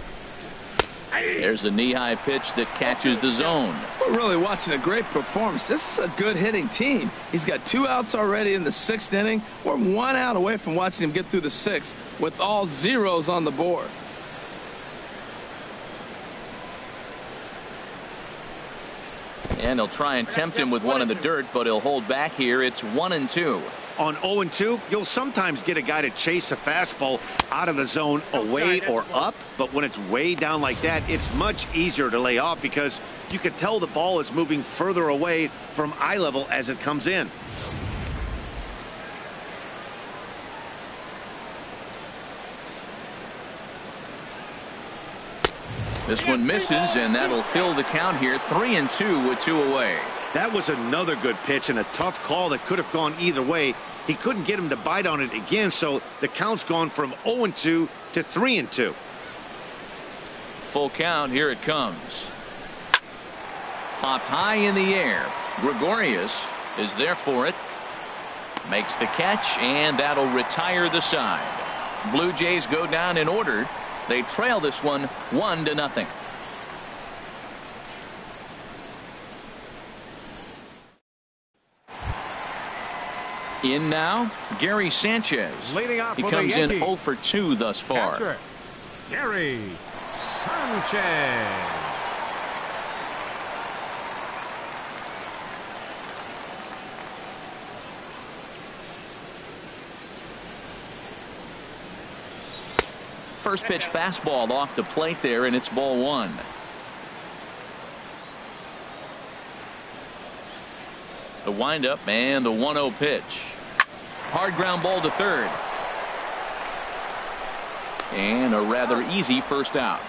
There's a knee-high pitch that catches the zone.
We're really watching a great performance. This is a good hitting team. He's got 2 outs already in the 6th inning. We're 1 out away from watching him get through the 6th with all zeros on the board.
And he'll try and tempt him with one in the dirt, but he'll hold back here. It's 1-2.
On 0-2, you'll sometimes get a guy to chase a fastball out of the zone away or up, but when it's way down like that, it's much easier to lay off because you can tell the ball is moving further away from eye level as it comes in.
This one misses, and that'll fill the count here. 3-2 with 2 away.
That was another good pitch and a tough call that could have gone either way. He couldn't get him to bite on it again, so the count's gone from 0-2 to 3-2.
Full count. Here it comes. Popped high in the air. Gregorius is there for it. Makes the catch, and that'll retire the side. Blue Jays go down in order. They trail this one 1-0. In now, Gary Sanchez.
Leading off
He
for the
comes in
Yankees.
0 for 2 thus far.
Catcher, Gary Sanchez.
First pitch fastball off the plate there, and it's ball 1. The windup and the 1-0 pitch. Hard ground ball to third. And a rather easy first out.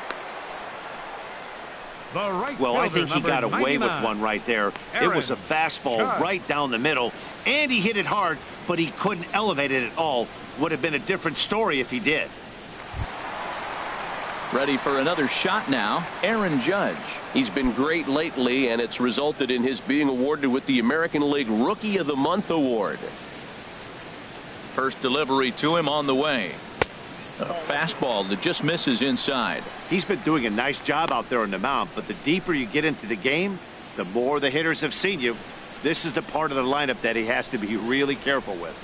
Well,
I think he got away with
99.
one right there. It was a fastball right down the middle, and he hit it hard, but he couldn't elevate it at all. Would have been a different story if he did.
Ready for another shot now, Aaron Judge.
He's been great lately, and it's resulted in his being awarded with the American League Rookie of the Month award.
First delivery to him on the way. A fastball that just misses inside.
He's been doing a nice job out there on the mound, but the deeper you get into the game, the more the hitters have seen you. This is the part of the lineup that he has to be really careful with.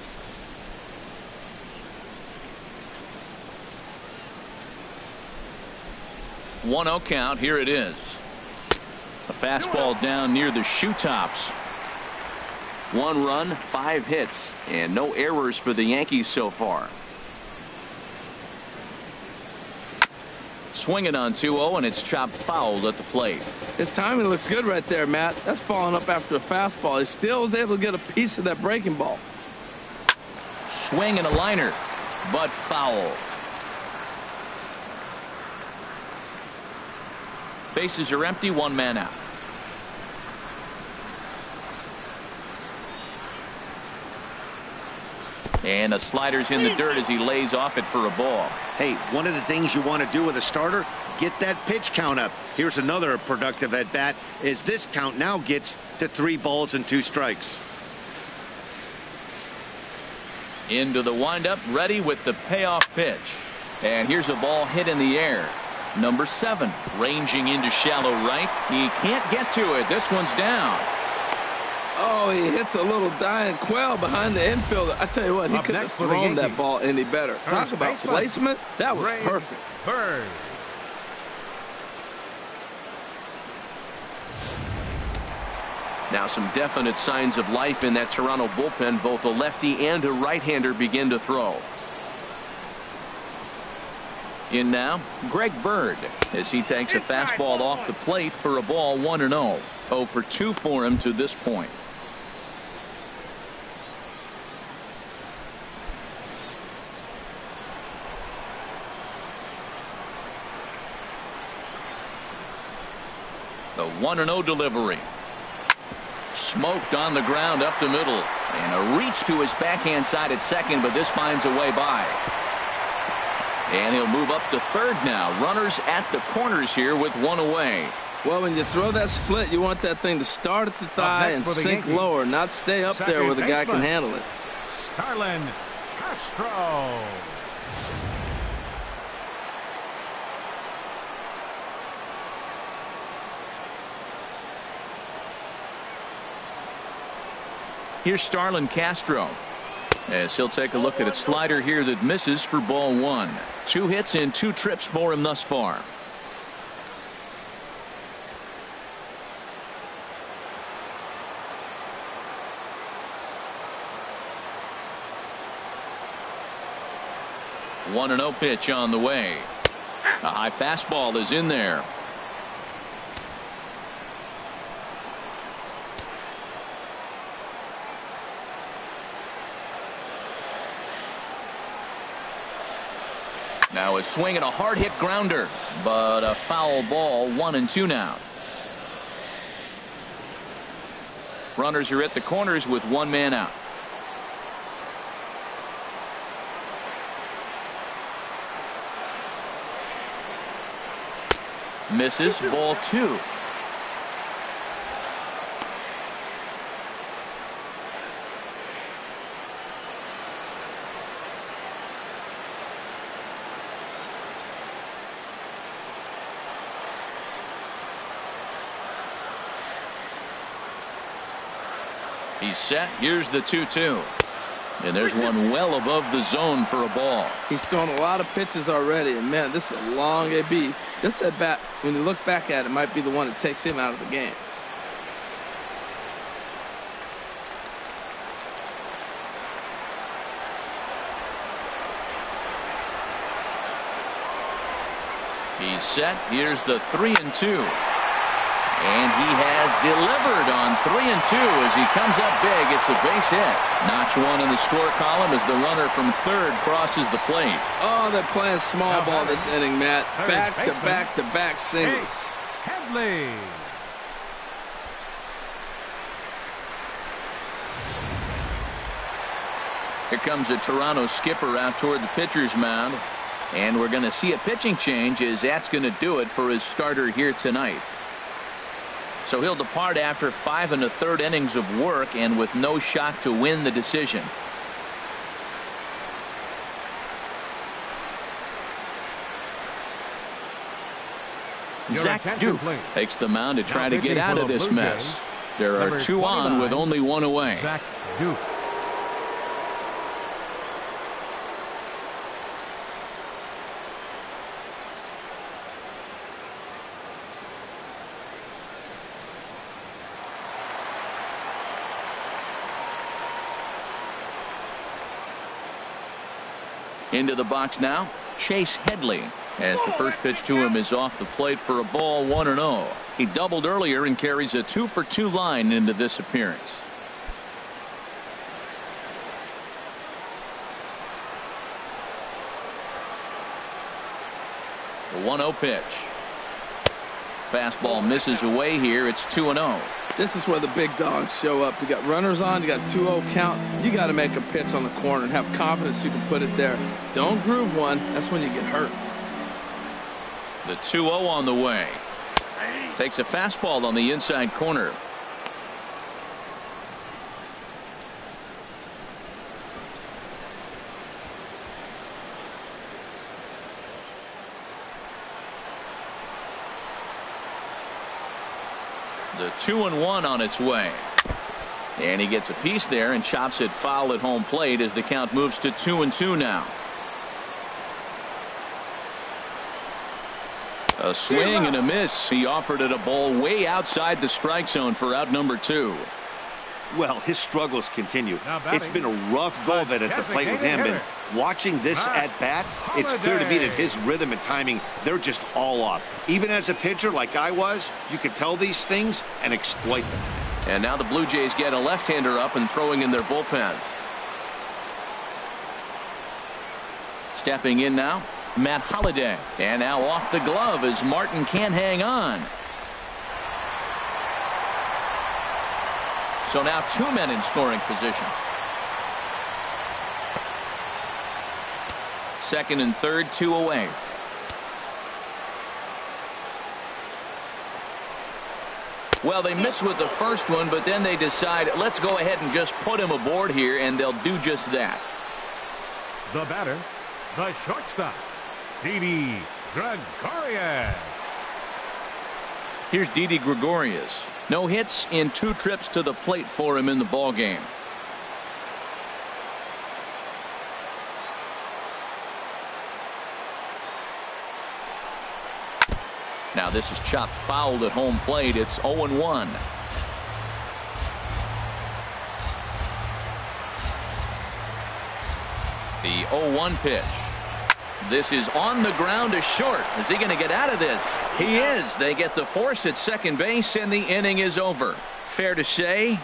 One 0 count. Here it is. A fastball down near the shoe tops.
1 run, 5 hits, and no errors for the Yankees so far.
Swinging on 2-0, and it's chopped foul at the plate.
His timing looks good right there, Matt. That's falling up after a fastball. He still was able to get a piece of that breaking ball.
Swing and a liner, but foul. Bases are empty, 1 man out. And the slider's in the dirt as he lays off it for a ball.
Hey, one of the things you want to do with a starter, get that pitch count up. Here's another productive at bat, is this count now gets to 3 balls and 2 strikes.
Into the windup, ready with the payoff pitch. And here's a ball hit in the air. Number 7, ranging into shallow right. He can't get to it. This one's down.
Oh, he hits a little dying quail behind the infielder. I tell you what, he
Up
couldn't
next
have
for the
thrown that
Yankees.
ball any better. Talk about
baseman,
placement. That was
Ray
perfect.
Bird.
Now some definite signs of life in that Toronto bullpen. Both a lefty and a right-hander begin to throw.
In now, Greg Bird, as he takes a fastball off the plate for a ball 1-0. 0 for 2 for him to this point. The 1-0 delivery. Smoked on the ground up the middle. And a reach to his backhand side at second, but this finds a way by. And he'll move up to third now. Runners at the corners here with 1 away.
Well, when you throw that split, you want that thing to start at the thigh and
for the
sink
Yankees,
lower, not stay up there where the guy can
baseman,
handle it.
Starlin Castro.
Here's Starlin Castro, as he'll take a look at a slider here that misses for ball 1. 2 hits and 2 trips for him thus far. One 1-0 pitch on the way. A high fastball is in there. Now a swing and a hard hit grounder, but a foul ball. 1-2 now. Runners are at the corners with 1 man out. Misses, ball 2. He's set. Here's the 2-2. And there's one well above the zone for a ball.
He's thrown a lot of pitches already, and man, this is a long AB. This at bat, when you look back at it, might be the one that takes him out of the game.
He's set. Here's the 3-2. And he has delivered on 3-2 as he comes up big. It's a base hit. Notch one in the score column as the runner from third crosses the plate.
Oh, they're playing small ball this inning, Matt. Back-to-back-to-back singles.
Headley.
Here comes a Toronto skipper out toward the pitcher's mound. And we're going to see a pitching change as that's going to do it for his starter here tonight. So he'll depart after 5 1/3 innings of work and with no shot to win the decision. Zach Duke takes the mound to try to get out of this mess. There are 2 on with only 1 away.
Zach Duke.
Into the box now, Chase Headley, as the first pitch to him is off the plate for a ball, 1-0. He doubled earlier and carries a 2-for-2 line into this appearance. The 1-0 pitch. Fastball misses away here. It's 2-0.
This is where the big dogs show up. You got runners on, you got 2-0 count. You got to make a pitch on the corner and have confidence you can put it there. Don't groove one. That's when you get hurt.
The 2-0 on the way. Takes a fastball on the inside corner. The 2-1 on its way. And he gets a piece there and chops it foul at home plate as the count moves to 2-2 now. A swing and a miss. He offered it a ball way outside the strike zone for out number 2.
Well, his struggles continue. It's been a rough go of it at the plate with him, and watching this at bat, it's clear to me that his rhythm and timing, they're just all off. Even as a pitcher like I was, you could tell these things and exploit them.
And now the Blue Jays get a left-hander up and throwing in their bullpen. Stepping in now, Matt Holliday. And now off the glove as Martin can't hang on. So now 2 men in scoring position. Second and third, 2 away. Well, they miss with the first one, but then they decide, let's go ahead and just put him aboard here, and they'll do just that.
The batter, the shortstop, Didi Gregorius.
Here's Didi Gregorius. No hits in 2 trips to the plate for him in the ballgame. Now this is chopped foul at home plate. It's 0-1. The 0-1 pitch. This is on the ground to short. Is he going to get out of this? He is. They get the force at second base and the inning is over. Fair to say,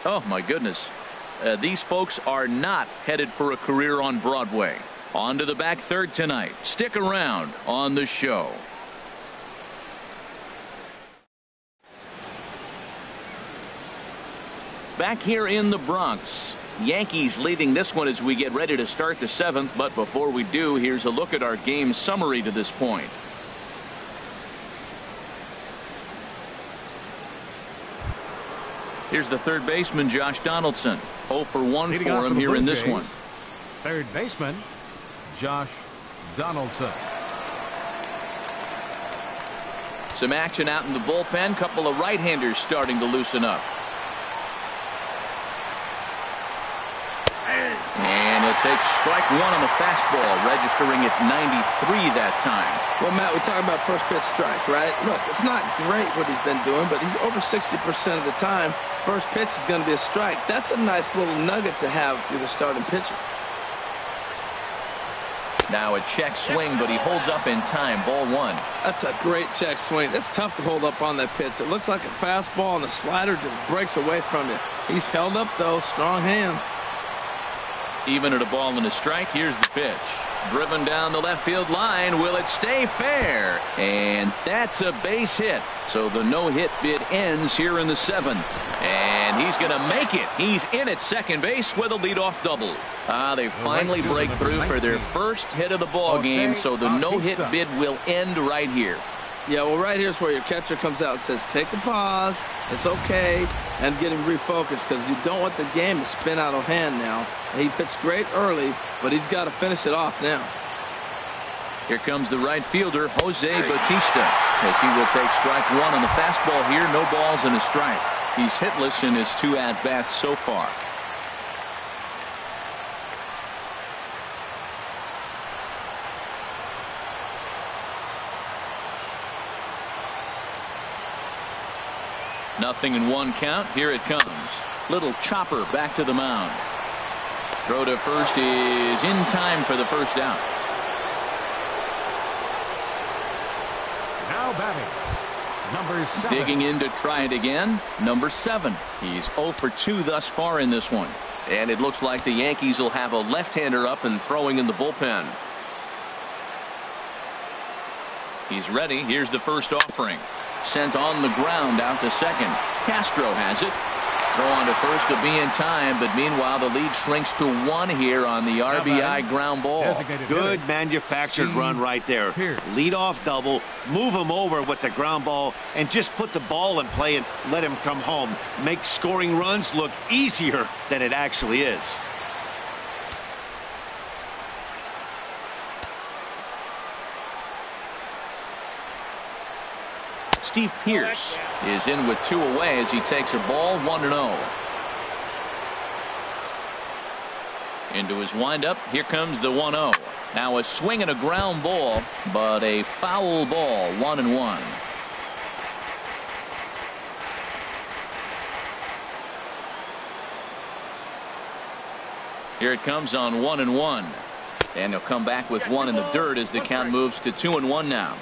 oh my goodness, these folks are not headed for a career on Broadway. On to the back third tonight. Stick around on the show. Back here in the Bronx, Yankees leading this one as we get ready to start the 7th. But before we do, here's a look at our game summary to this point. Here's the third baseman, Josh Donaldson. 0 for 1 for him here in this one.
Third baseman, Josh Donaldson.
Some action out in the bullpen. Couple of right-handers starting to loosen up. takes strike one on the fastball, registering at 93 that time.
Well, Matt, we talk about first pitch strike, right? Look, it's not great what he's been doing, but he's over 60% of the time. First pitch is going to be a strike. That's a nice little nugget to have through the starting pitcher.
Now a check swing, but he holds up in time. Ball one.
That's a great check swing. That's tough to hold up on that pitch. It looks like a fastball, and the slider just breaks away from you. He's held up, though. Strong hands.
Even at a ball and a strike, here's the pitch. Driven down the left field line. Will it stay fair? And that's a base hit. So the no-hit bid ends here in the seventh. And he's going to make it. He's in at second base with a leadoff double. They finally break through for their first hit of the ball game. So the no-hit bid will end right here.
Yeah, well, right here's where your catcher comes out and says, take a pause, it's okay, and get him refocused, because you don't want the game to spin out of hand now. He pitched great early, but he's got to finish it off now.
Here comes the right fielder, Jose Bautista, as he will take strike one on the fastball here. No balls and a strike. He's hitless in his 2 at-bats so far. Nothing in 1 count. Here it comes. Little chopper back to the mound. Throw to first is in time for the first out.
Now batting, number 7.
Digging in to try it again, number 7. He's 0 for 2 thus far in this one. And it looks like the Yankees will have a left-hander up and throwing in the bullpen. He's ready. Here's the first offering. Sent on the ground out to second. Castro has it. Throw on to first to be in time, but meanwhile the lead shrinks to 1 here on the RBI ground ball.
Good manufactured run right there. Lead off double, move him over with the ground ball, and just put the ball in play and let him come home. Make scoring runs look easier than it actually is.
Steve Pearce is in with 2 away as he takes a ball 1-0. Into his windup. Here comes the 1-0. Now a swing and a ground ball, but a foul ball. 1-1. Here it comes on 1-1. And he'll come back with 1 in the dirt as the count moves to 2-1 now.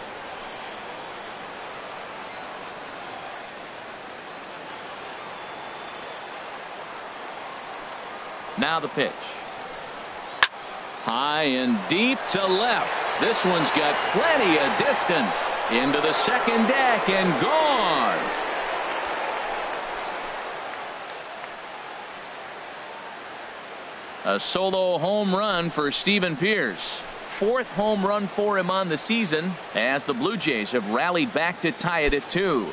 Now the pitch. High and deep to left. This one's got plenty of distance. Into the second deck and gone. A solo home run for Steven Pearce. 4th home run for him on the season as the Blue Jays have rallied back to tie it at 2.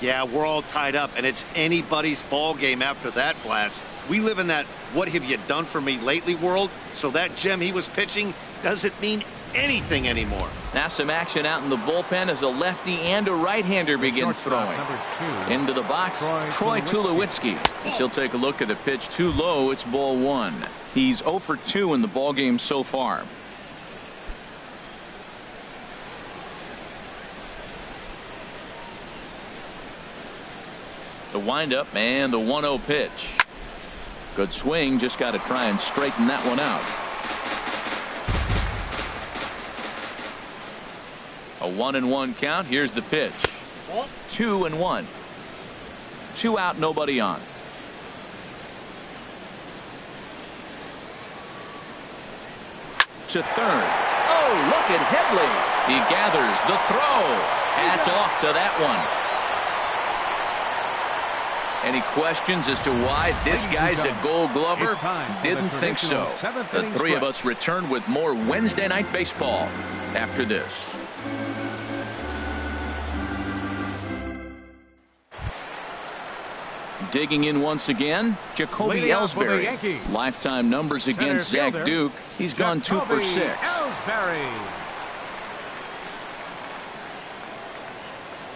Yeah, we're all tied up, and it's anybody's ball game after that blast. We live in that what have you done for me lately world, so that gem he was pitching doesn't mean anything anymore.
Now some action out in the bullpen as a lefty and a right-hander begin throwing. Into the box, Troy Tulowitzki. As he'll take a look at a pitch too low. It's ball 1. He's 0 for 2 in the ball game so far. The windup and the 1-0 pitch. Good swing. Just got to try and straighten that one out. A 1-1 count. Here's the pitch. 2-1. 2 out, nobody on. To third. Oh, look at Headley. He gathers the throw. Hats off to that one. Any questions as to why this guy's a Gold Glover? Didn't think so. The 3 of us return with more Wednesday Night Baseball after this. Digging in once again, Jacoby Ellsbury. Lifetime numbers against Zach Duke. He's gone 2 for 6.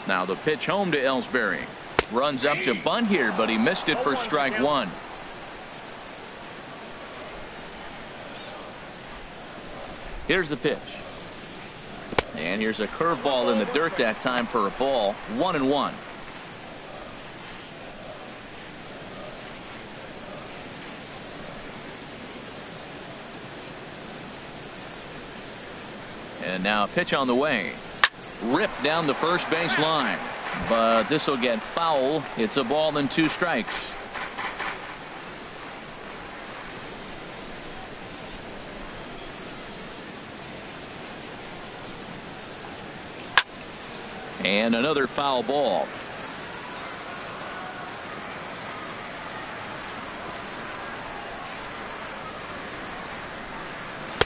Now the pitch home to Ellsbury. Runs up to bunt here, but he missed it for strike one. Here's the pitch. And here's a curveball in the dirt that time for a ball. 1-1. And now a pitch on the way. Ripped down the first base line. But this will get foul. It's a ball and 2 strikes. And another foul ball.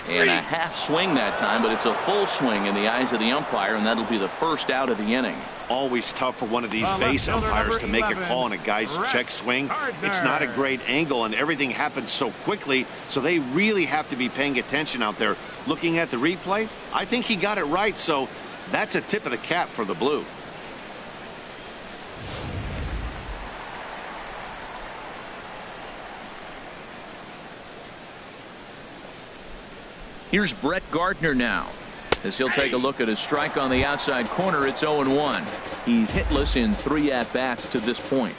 And a half swing that time, but it's a full swing in the eyes of the umpire, and that'll be the first out of the inning.
Always tough for one of these base umpires to make a call on a guy's check swing. It's not a great angle, and everything happens so quickly, so they really have to be paying attention out there. Looking at the replay, I think he got it right, so that's a tip of the cap for the Blue.
Here's Brett Gardner now, as he'll take a look at his strike on the outside corner. It's 0-1. He's hitless in 3 at-bats to this point.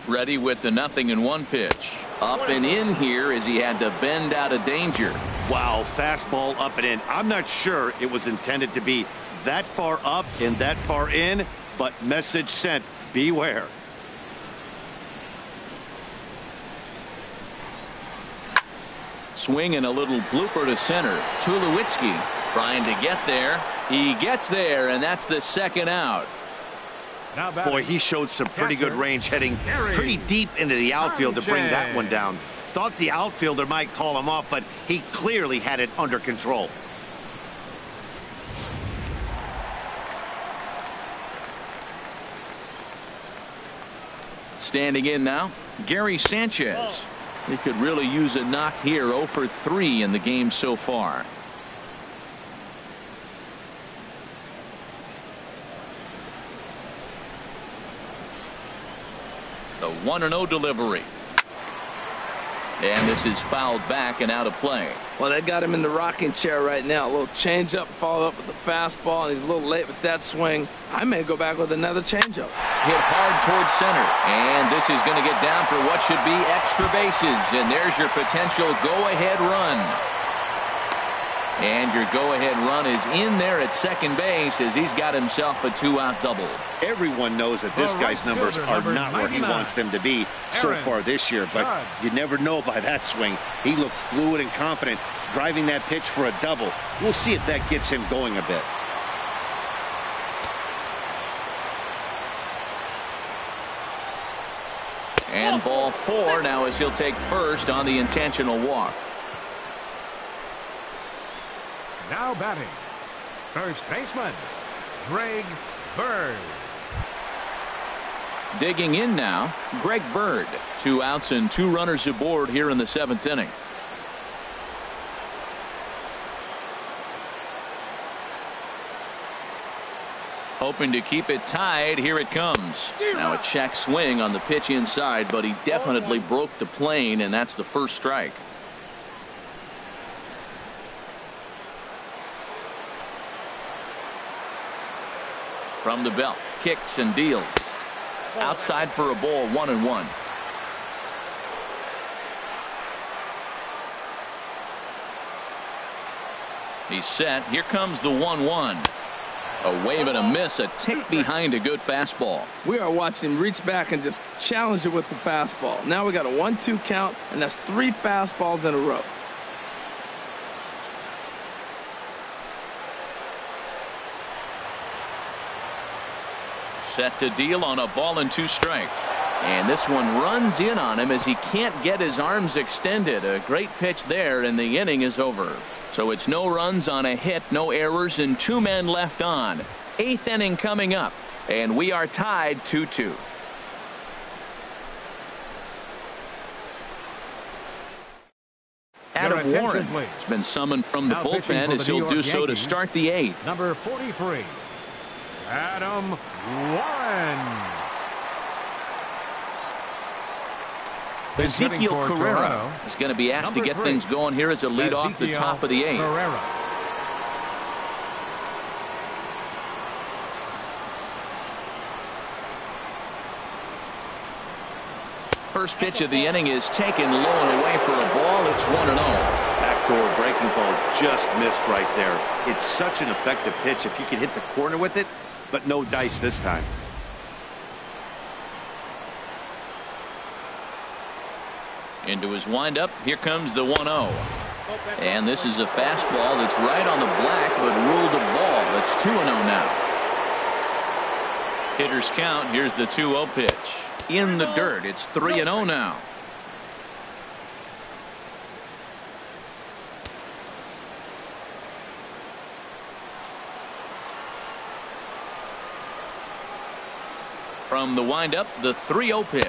Ready with the 0-1 pitch. Up and in here as he had to bend out of danger.
Wow, fastball up and in. I'm not sure it was intended to be that far up and that far in, but message sent. Beware.
Swing and a little blooper to center. Tulowitzki trying to get there. He gets there, and that's the second out.
Boy, he showed some pretty good range, heading pretty deep into the outfield to bring that one down. Thought the outfielder might call him off, but he clearly had it under control.
Standing in now, Gary Sanchez. He could really use a knock here. 0 for 3 in the game so far. The 1-0 delivery. And this is fouled back and out of play.
Well, they got him in the rocking chair right now. A little changeup, follow up with the fastball, and he's a little late with that swing. I may go back with another changeup.
Hit hard towards center, and this is going to get down for what should be extra bases, and there's your potential go-ahead run. And your go-ahead run is in there at second base as he's got himself a 2-out double.
Everyone knows that this guy's numbers are not where he wants them to be so far this year, but you never know by that swing. He looked fluid and confident, driving that pitch for a double. We'll see if that gets him going a bit.
And ball 4 now as he'll take first on the intentional walk.
Now batting, first baseman, Greg Bird.
Digging in now, Greg Bird. 2 outs and 2 runners aboard here in the 7th inning. Hoping to keep it tied. Here it comes. Now a check swing on the pitch inside, but he definitely broke the plane, and that's the first strike. From the belt, kicks and deals. Outside for a ball, 1-1. He's set. Here comes the 1-1. A wave and a miss, a tick behind a good fastball.
We are watching him reach back and just challenge it with the fastball. Now we got a 1-2 count, and that's 3 fastballs in a row.
Set to deal on a ball and 2 strikes. And this one runs in on him as he can't get his arms extended. A great pitch there, and the inning is over. So it's no runs on a hit, no errors, and 2 men left on. 8th inning coming up, and we are tied 2-2. Adam Warren
please.
has been summoned from the
Now pitching
bullpen
for
as
the New
he'll do
York
so to
Yankees,
start the 8th.
Number 43, Adam Warren.
Ezekiel Carrera is going to be asked to get things going here as a lead off the top of the 8th.
Carrera.
First pitch of the inning is taken low and away for a ball. It's 1-0.
Backdoor breaking ball just missed right there. It's such an effective pitch if you can hit the corner with it, but no dice this time.
Into his windup. Here comes the 1-0. And this is a fastball that's right on the black, but ruled a ball. It's 2-0 now. Hitters count. Here's the 2-0 pitch. In the dirt. It's 3-0 now. From the windup, the 3-0 pitch.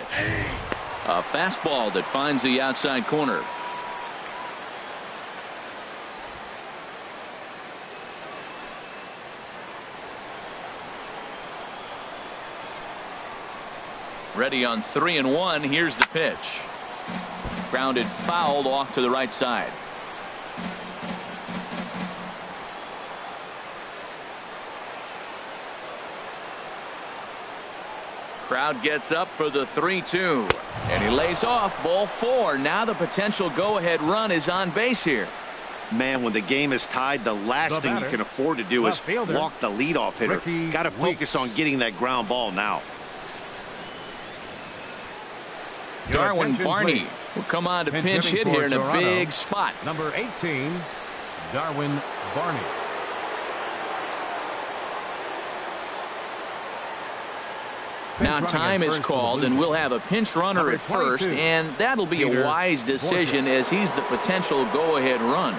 A fastball that finds the outside corner. Ready on 3-1. Here's the pitch. Grounded fouled off to the right side. Crowd gets up for the 3-2. And he lays off. Ball 4. Now the potential go-ahead run is on base here.
Man, when the game is tied, the last thing you can afford to do is walk the leadoff hitter. Got to focus on getting that ground ball now.
Darwin Barney will come on to pinch hit here in a big spot.
Number 18, Darwin Barney.
Now time is called, and we'll have a pinch runner at first, and that'll be a wise decision as he's the potential go-ahead run.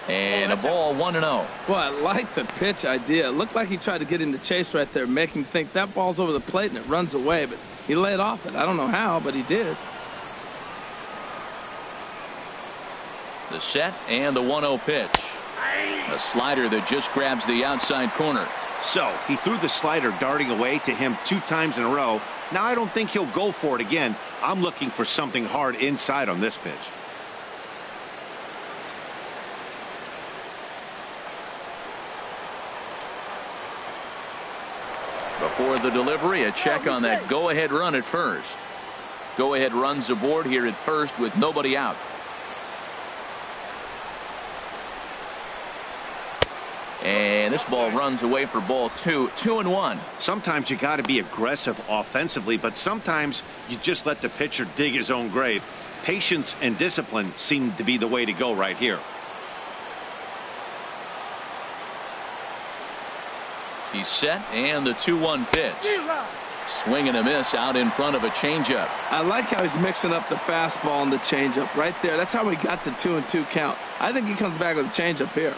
And a ball 1-0.
Well, I like the pitch idea. It looked like he tried to get him to chase right there, make him think that ball's over the plate and it runs away, but he laid off it. I don't know how, but he did.
The set and the 1-0 pitch. A slider that just grabs the outside corner.
So he threw the slider darting away to him 2 times in a row. Now I don't think he'll go for it again. I'm looking for something hard inside on this pitch.
Before the delivery, a check on that go-ahead run at first. Go-ahead runs aboard here at first with nobody out. And this ball runs away for ball 2. 2-1.
Sometimes you got to be aggressive offensively, but sometimes you just let the pitcher dig his own grave. Patience and discipline seem to be the way to go right here.
He's set, and the 2-1 pitch. Swing and a miss out in front of a changeup.
I like how he's mixing up the fastball and the changeup right there. That's how we got the 2-2 count. I think he comes back with a changeup here.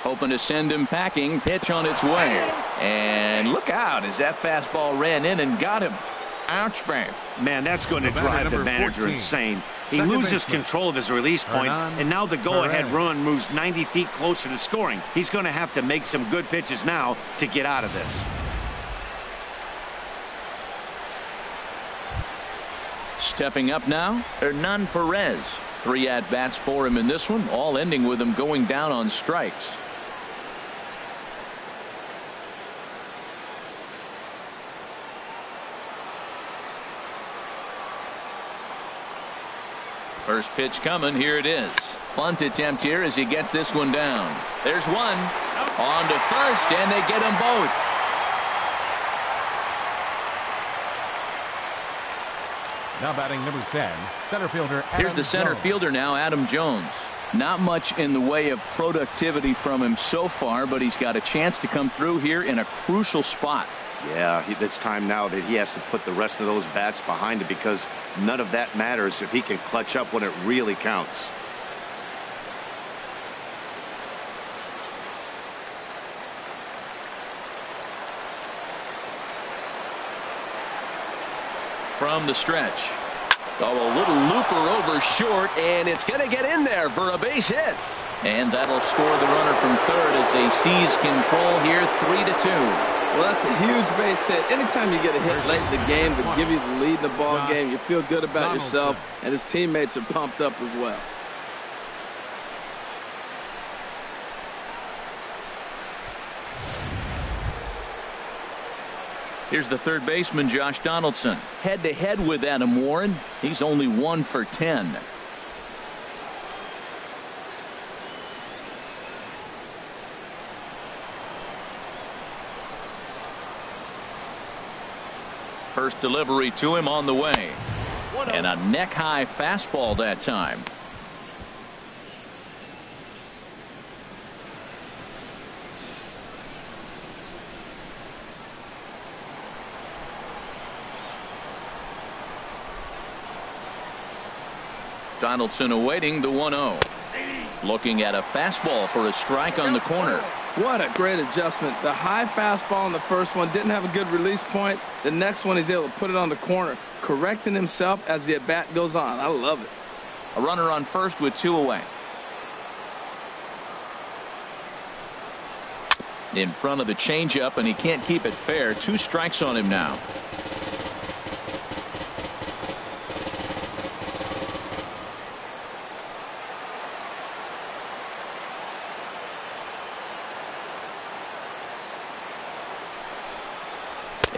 Hoping to send him packing. Pitch on its way. And look out as that fastball ran in and got him. Ouch, bang.
Man, that's going to drive the manager insane. He loses control of his release point, and now the go-ahead run moves 90 feet closer to scoring. He's going to have to make some good pitches now to get out of this.
Stepping up now, Hernan Perez. 3 at-bats for him in this one, all ending with him going down on strikes. First pitch coming. Here it is. Bunt attempt here as he gets this one down. There's one. On to first, and they get them both.
Now batting number 10, center fielder Adam
Here's the center
Jones.
fielder now, Adam Jones. Not much in the way of productivity from him so far, but he's got a chance to come through here in a crucial spot.
Yeah, it's time now that he has to put the rest of those bats behind him, because none of that matters if he can clutch up when it really counts.
From the stretch. Oh, a little looper over short, and it's going to get in there for a base hit. And that'll score the runner from third as they seize control here, 3-2.
Well, that's a huge base hit. Anytime you get a hit late in the game to give you the lead in the ball game, you feel good about yourself, and his teammates are pumped up as well.
Here's the third baseman, Josh Donaldson. Head-to-head with Adam Warren. He's only 1 for 10. First delivery to him on the way. And a neck-high fastball that time. Donaldson awaiting the 1-0. Looking at a fastball for a strike on the corner.
What a great adjustment. The high fastball in the first one didn't have a good release point. The next one he's able to put it on the corner, correcting himself as the at-bat goes on. I love it.
A runner on first with 2 away. In front of the changeup, and he can't keep it fair. 2 strikes on him now.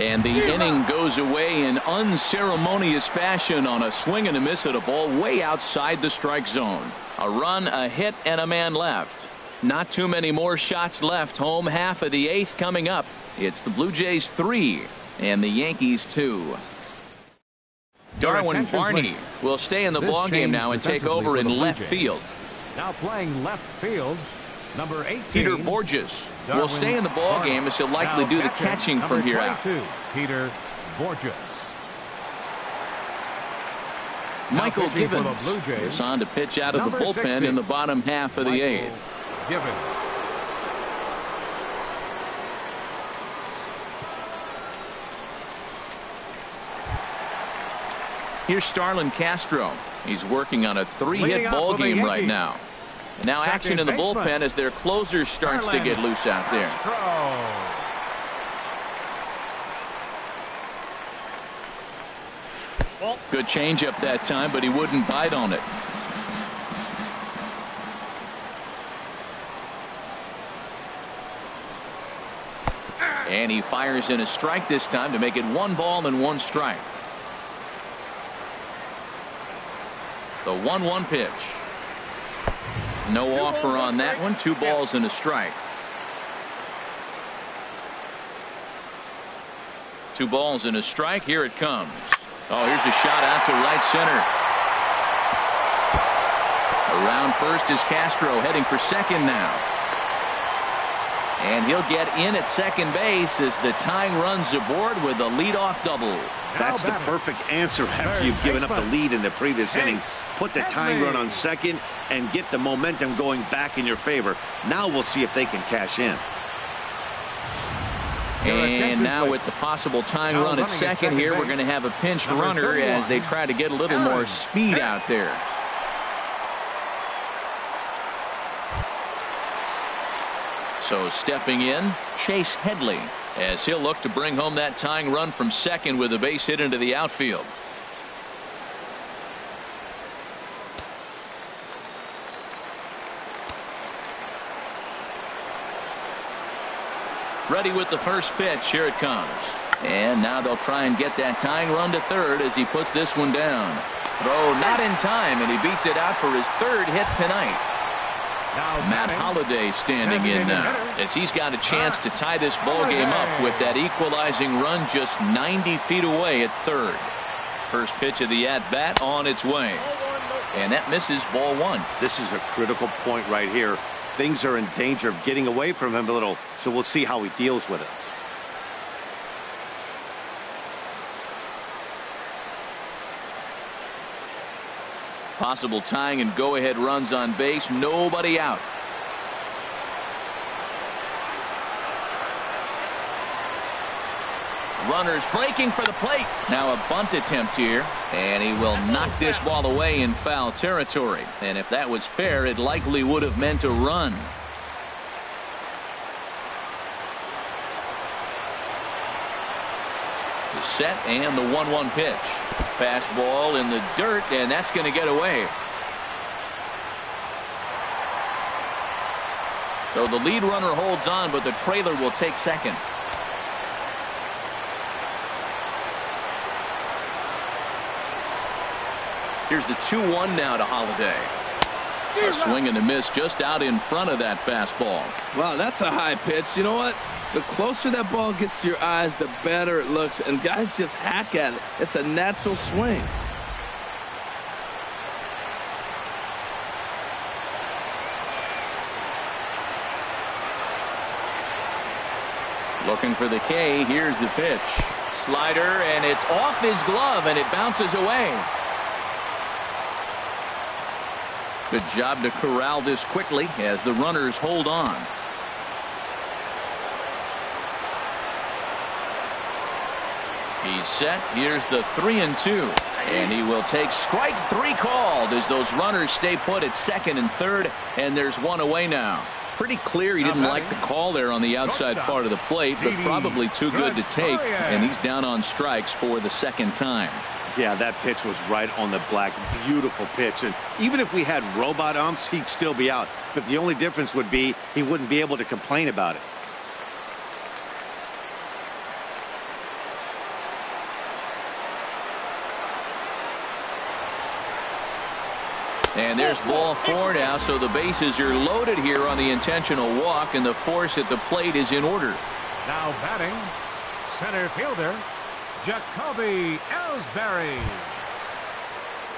And the inning goes away in unceremonious fashion on a swing and a miss at a ball way outside the strike zone. A run, a hit, and a man left. Not too many more shots left. Home half of the 8th coming up. It's the Blue Jays 3 and the Yankees 2. Darwin Barney will stay in the ballgame now and take over in left field.
Now playing left field, number 18.
Peter Borges will stay in the ballgame as he'll likely do the catching from here out.
Peter Borges.
Michael Gibbons is on to pitch out of the bullpen in the bottom half of the 8th.
Gibbons.
Here's Starlin Castro. He's working on a 3-hit ball game right now. Now action in the bullpen as their closer starts to get loose out there. Good changeup that time, but he wouldn't bite on it. And he fires in a strike this time to make it 1 ball and 1 strike. The 1-1 pitch. No offer on that one. 2 balls and a strike. 2 balls and a strike. Here it comes. Oh, here's a shot out to right center. Around first is Castro, heading for second now. And he'll get in at second base as the tying runs aboard with a leadoff double.
That's the perfect answer after you've given up the lead in the previous inning. Put the tying run on second and get the momentum going back in your favor. Now we'll see if they can cash in.
And now with the possible tying run at second here, we're going to have a pinched runner as they try to get a little more speed out there. So stepping in, Chase Headley, as he'll look to bring home that tying run from second with a base hit into the outfield. Ready with the first pitch. Here it comes. And now they'll try and get that tying run to third as he puts this one down. Throw not in time, and he beats it out for his 3rd hit tonight. Matt Holliday standing in now as he's got a chance to tie this ball game up with that equalizing run just 90 feet away at third. First pitch of the at-bat on its way. And that misses, ball 1.
This is a critical point right here. Things are in danger of getting away from him a little, so we'll see how he deals with it.
Possible tying and go-ahead runs on base. Nobody out. Runners breaking for the plate. Now a bunt attempt here, and he will knock this ball away in foul territory. And if that was fair, it likely would have meant a run. The set and the 1-1 pitch. Fastball in the dirt, and that's going to get away. So the lead runner holds on, but the trailer will take second. Here's the 2-1 now to Holiday. A swing and a miss just out in front of that fastball.
Wow, that's a high pitch. You know what? The closer that ball gets to your eyes, the better it looks. And guys just hack at it. It's a natural swing.
Looking for the K. Here's the pitch. Slider, and it's off his glove, and it bounces away. Good job to corral this quickly as the runners hold on. He's set. Here's the 3-2. And he will take strike 3 called as those runners stay put at second and third. And there's one away now. Pretty clear he didn't like the call there on the outside part of the plate, but probably too good to take. And he's down on strikes for the second time.
Yeah, that pitch was right on the black. Beautiful pitch. And even if we had robot umps, he'd still be out. But the only difference would be he wouldn't be able to complain about it.
And there's ball 4 now, so the bases are loaded here on the intentional walk, and the force at the plate is in order.
Now batting, center fielder, Jacoby Ellsbury.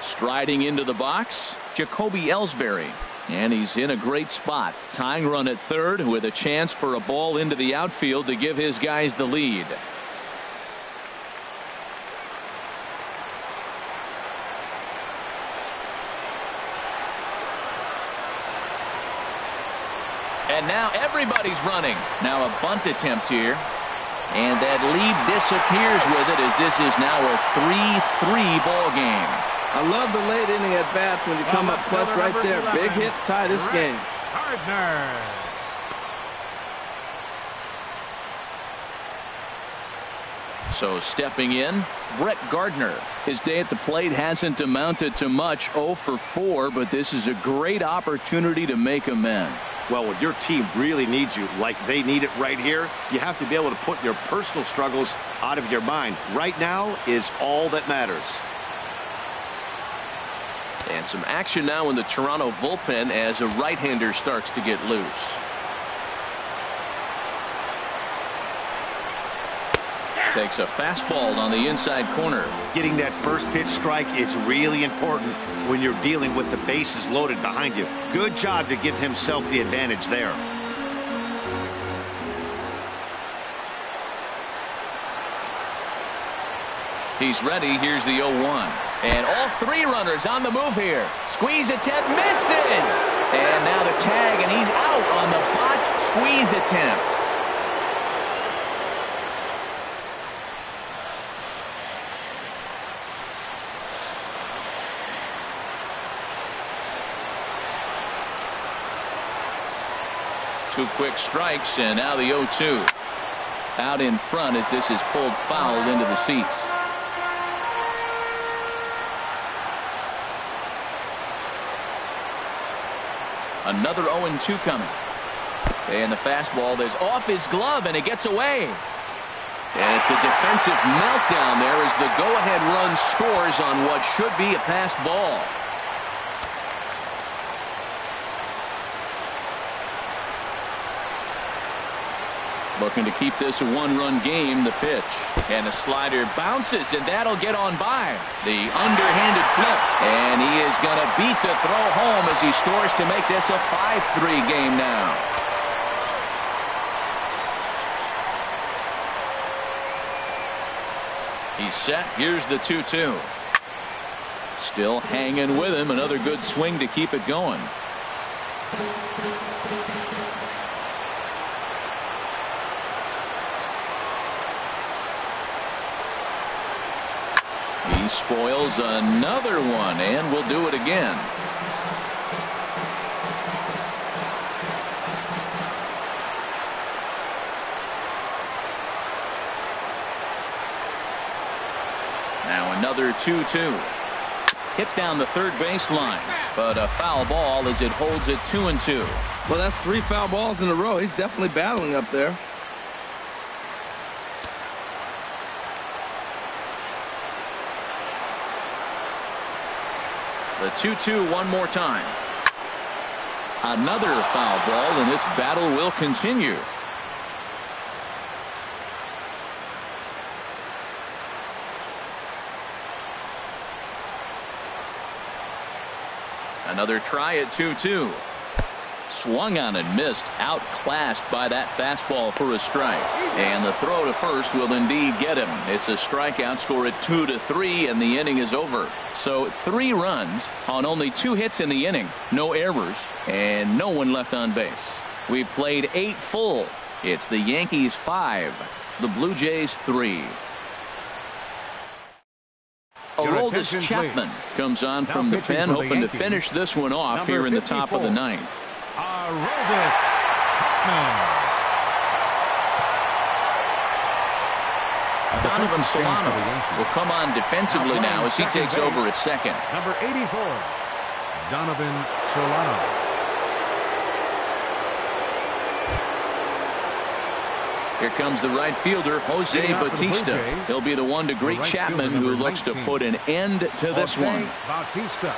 Striding into the box, Jacoby Ellsbury. And he's in a great spot. Tying run at third with a chance for a ball into the outfield to give his guys the lead. And now everybody's running. Now a bunt attempt here. And that lead disappears with it as this is now a 3-3 ball game.
I love the late inning at bats when you come up clutch right there. Big hit, tie this game.
Gardner.
So stepping in, Brett Gardner. His day at the plate hasn't amounted to much, 0 for 4, but this is a great opportunity to make amends.
Well, when your team really needs you, like they need it right here, you have to be able to put your personal struggles out of your mind. Right now is all that matters.
And some action now in the Toronto bullpen as a right-hander starts to get loose.
Takes a fastball on the inside corner.
Getting that first pitch strike is really important when you're dealing with the bases loaded behind you. Good job to give himself the advantage there.
He's ready. Here's the 0-1. And all 3 runners on the move here. Squeeze attempt misses. And now the tag, and he's out on the botched squeeze attempt. Two quick strikes, and now the 0-2. Out in front as this is pulled foul into the seats. Another 0-2 coming. And the fastball is off his glove, and it gets away. And it's a defensive meltdown there as the go-ahead run scores on what should be a passed ball. Looking to keep this a 1-run game. The pitch, and a slider bounces, and that'll get on by. The underhanded flip, and he is going to beat the throw home as he scores to make this a 5-3 game now. He's set. Here's the 2-2. Still hanging with him. Another good swing to keep it going. He spoils another one, and will do it again. Now another 2-2. Hit down the third baseline, but a foul ball as it holds it 2-2.
Well, that's 3 foul balls in a row. He's definitely battling up there.
The 2-2 one more time. Another foul ball, and this battle will continue. Another try at 2-2. Swung on and missed. Outclassed by that fastball for a strike. And the throw to first will indeed get him. It's a strikeout. Score at 2-3, and the inning is over. So 3 runs on only 2 hits in the inning. No errors, and no one left on base. We've played 8 full. It's the Yankees 5, the Blue Jays 3. Aroldis Chapman comes on from the pen, hoping to finish this one off here in the top of the 9th.
Aroldis Chapman.
Donovan Solano will come on defensively now as he takes over at second.
Number 84, Donovan Solano.
Here comes the right fielder, Jose Bautista. He'll be the one to greet Chapman, who looks to put an end to this one.
Bautista.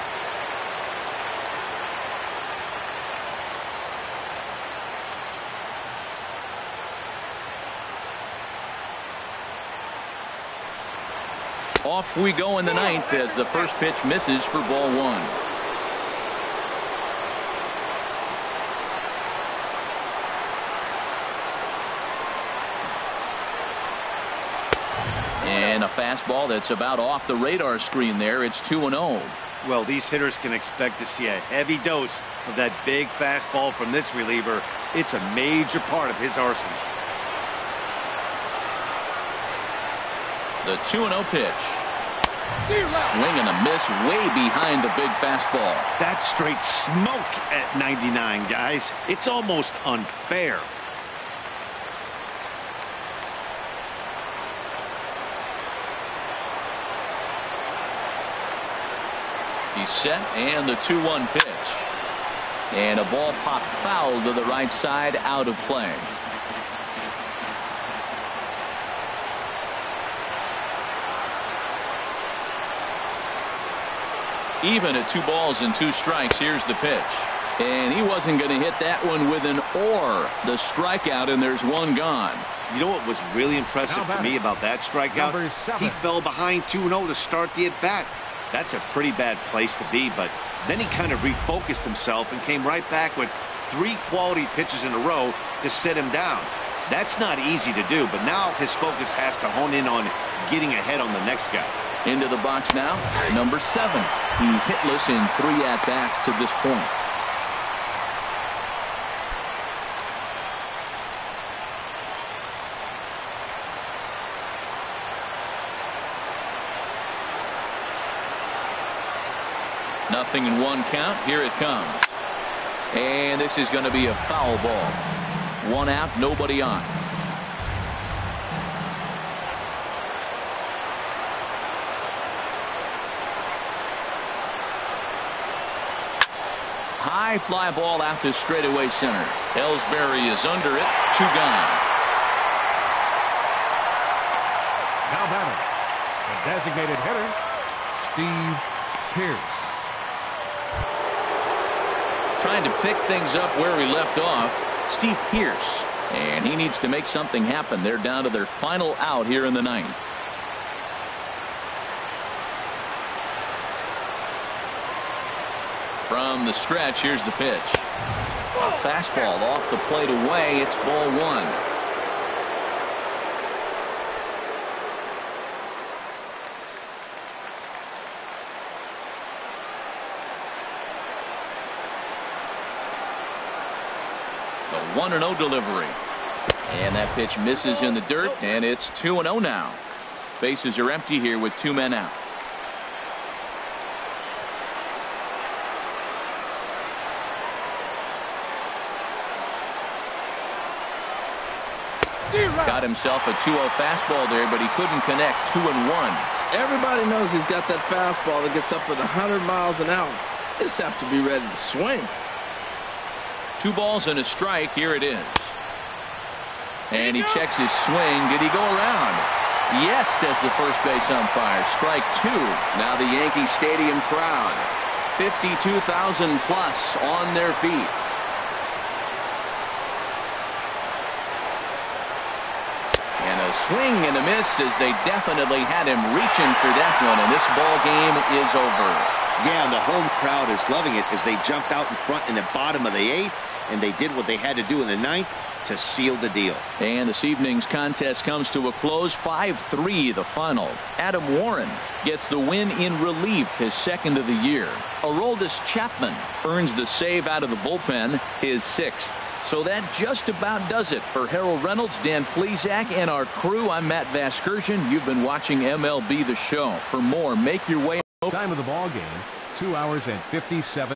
Off we go in the 9th as the first pitch misses for ball 1. And a fastball that's about off the radar screen there. It's 2-0.
Well, these hitters can expect to see a heavy dose of that big fastball from this reliever. It's a major part of his arsenal.
The 2-0 pitch. Swing and a miss way behind the big fastball.
That's straight smoke at 99, guys. It's almost unfair.
He's set, and the 2-1 pitch. And a ball popped foul to the right side, out of play. Even at 2 balls and 2 strikes. Here's the pitch. And he wasn't going to hit that one with an or. The strikeout, and there's 1 gone.
You know what was really impressive to me about that strikeout? He fell behind 2-0 to start the at-bat. That's a pretty bad place to be, but then he kind of refocused himself and came right back with 3 quality pitches in a row to sit him down. That's not easy to do, but now his focus has to hone in on getting ahead on the next guy.
Into the box now, number 7. He's hitless in 3 at-bats to this point. Nothing in 1 count. Here it comes. And this is going to be a foul ball. 1 out, nobody on. High fly ball out to straightaway center. Ellsbury is under it. 2 gone.
Now batting, the designated hitter, Steve Pearce.
Trying to pick things up where he left off, Steve Pearce. And he needs to make something happen. They're down to their final out here in the 9th. From the stretch, here's the pitch. A fastball off the plate away. It's ball 1. The 1-0 delivery. And that pitch misses in the dirt, and it's 2-0 now. Bases are empty here with 2 men out. Got himself a 2-0 fastball there, but he couldn't connect. 2-1.
Everybody knows he's got that fastball that gets up at 100 miles an hour. They just have to be ready to swing.
2 balls and a strike. Here it is. And he checks his swing. Did he go around? Yes, says the first base umpire. Strike 2.
Now the Yankee Stadium crowd. 52,000 plus on their feet.
And a swing and a miss as they definitely had him reaching for that one, and this ball game is over.
Yeah, and the home crowd is loving it as they jumped out in front in the bottom of the 8th, and they did what they had to do in the 9th to seal the deal.
And this evening's contest comes to a close. 5-3 the final. Adam Warren gets the win in relief, his 2nd of the year. Aroldis Chapman earns the save out of the bullpen, his 6th. So that just about does it for Harold Reynolds, Dan Plesac, and our crew. I'm Matt Vasgersian. You've been watching MLB The Show. For more, make your way.
Time of the ball game, 2 hours and 57.